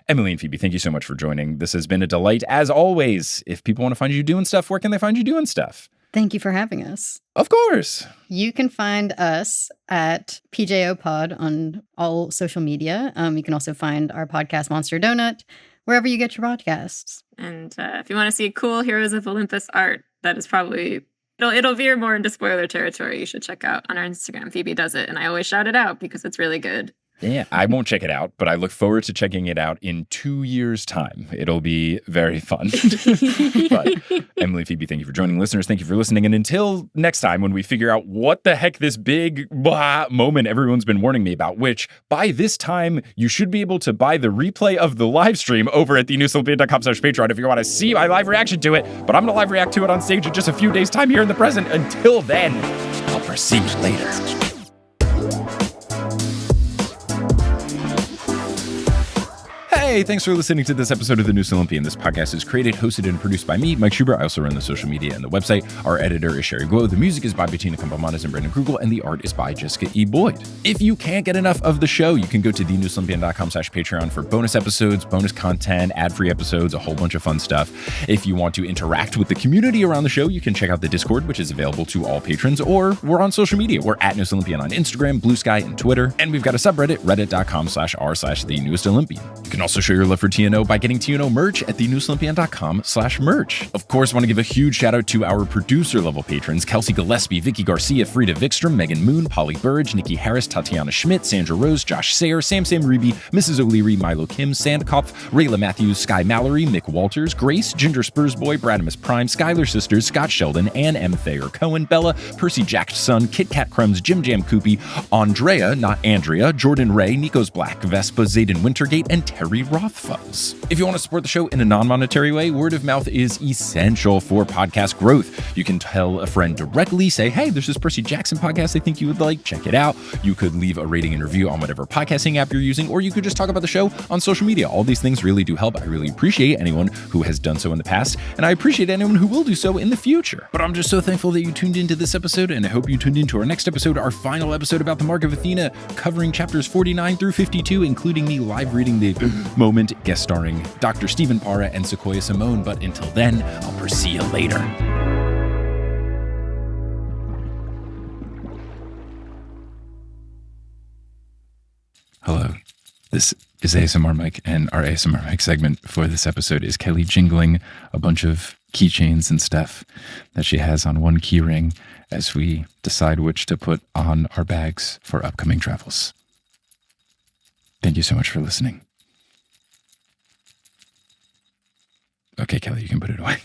Speaker 2: Emily and Phoebe, thank you so much for joining. This has been a delight, as always. If people want to find you doing stuff, where can they find you doing stuff?
Speaker 3: Thank you for having us.
Speaker 2: Of course.
Speaker 3: You can find us at PJO Pod on all social media. You can also find our podcast, Monster Donut, wherever you get your podcasts.
Speaker 1: And if you want to see cool Heroes of Olympus art, that is probably... It'll veer more into spoiler territory. You should check out on our Instagram. Phoebe does it, and I always shout it out because it's really good.
Speaker 2: Yeah, I won't check it out, but I look forward to checking it out in 2 years' time. It'll be very fun. But Emily, Phoebe, thank you for joining. Listeners, thank you for listening. And until next time, when we figure out what the heck this big moment everyone's been warning me about, which by this time, you should be able to buy the replay of the live stream over at thenewsolympian.com/Patreon if you want to see my live reaction to it. But I'm going to live react to it on stage in just a few days' time here in the present. Until then, I'll proceed later. Hey, thanks for listening to this episode of The News Olympian. This podcast is created, hosted, and produced by me, Mike Schubert. I also run the social media and the website. Our editor is Sherry Guo. The music is by Bettina Campamanes and Brandon Krugel, and the art is by Jessica E. Boyd. If you can't get enough of the show, you can go to thenewsolympian.com/Patreon for bonus episodes, bonus content, ad-free episodes, a whole bunch of fun stuff. If you want to interact with the community around the show, you can check out the Discord, which is available to all patrons, or we're on social media. We're at News Olympian on Instagram, Blue Sky, and Twitter. And we've got a subreddit, reddit.com/r/thenewestolympian. You can also show your love for TNO by getting TNO merch at thenewsolympian.com/merch. Of course, I want to give a huge shout out to our producer level patrons, Kelsey Gillespie, Vicky Garcia, Frida Vikstrom, Megan Moon, Polly Burge, Nikki Harris, Tatiana Schmidt, Sandra Rose, Josh Sayer, Sam Ruby, Mrs. O'Leary, Milo Kim, Sandkopf, Rayla Matthews, Sky Mallory, Mick Walters, Grace, Ginger Spursboy, Bradimus Prime, Skylar Sisters, Scott Sheldon, Ann M. Thayer Cohen, Bella, Percy Jackson, Kit Kat Crumbs, Jim Jam Koopy, Andrea, not Andrea, Jordan Ray, Nico's Black, Vespa, Zayden Wintergate, and Terry Rothfuss. If you want to support the show in a non-monetary way, word of mouth is essential for podcast growth. You can tell a friend directly, say, hey, there's this Percy Jackson podcast I think you would like, check it out. You could leave a rating and review on whatever podcasting app you're using, or you could just talk about the show on social media. All these things really do help. I really appreciate anyone who has done so in the past, and I appreciate anyone who will do so in the future. But I'm just so thankful that you tuned into this episode, and I hope you tuned into our next episode, our final episode about the Mark of Athena, covering chapters 49 through 52, including me live reading the moment, guest starring Dr. Stephen Parra and Sequoia Simone. But until then, I'll see you later. Hello, this is ASMR Mike, and our ASMR Mike segment for this episode is Kelly jingling a bunch of keychains and stuff that she has on one key ring as we decide which to put on our bags for upcoming travels. Thank you so much for listening. Okay, Kelly, you can put it away.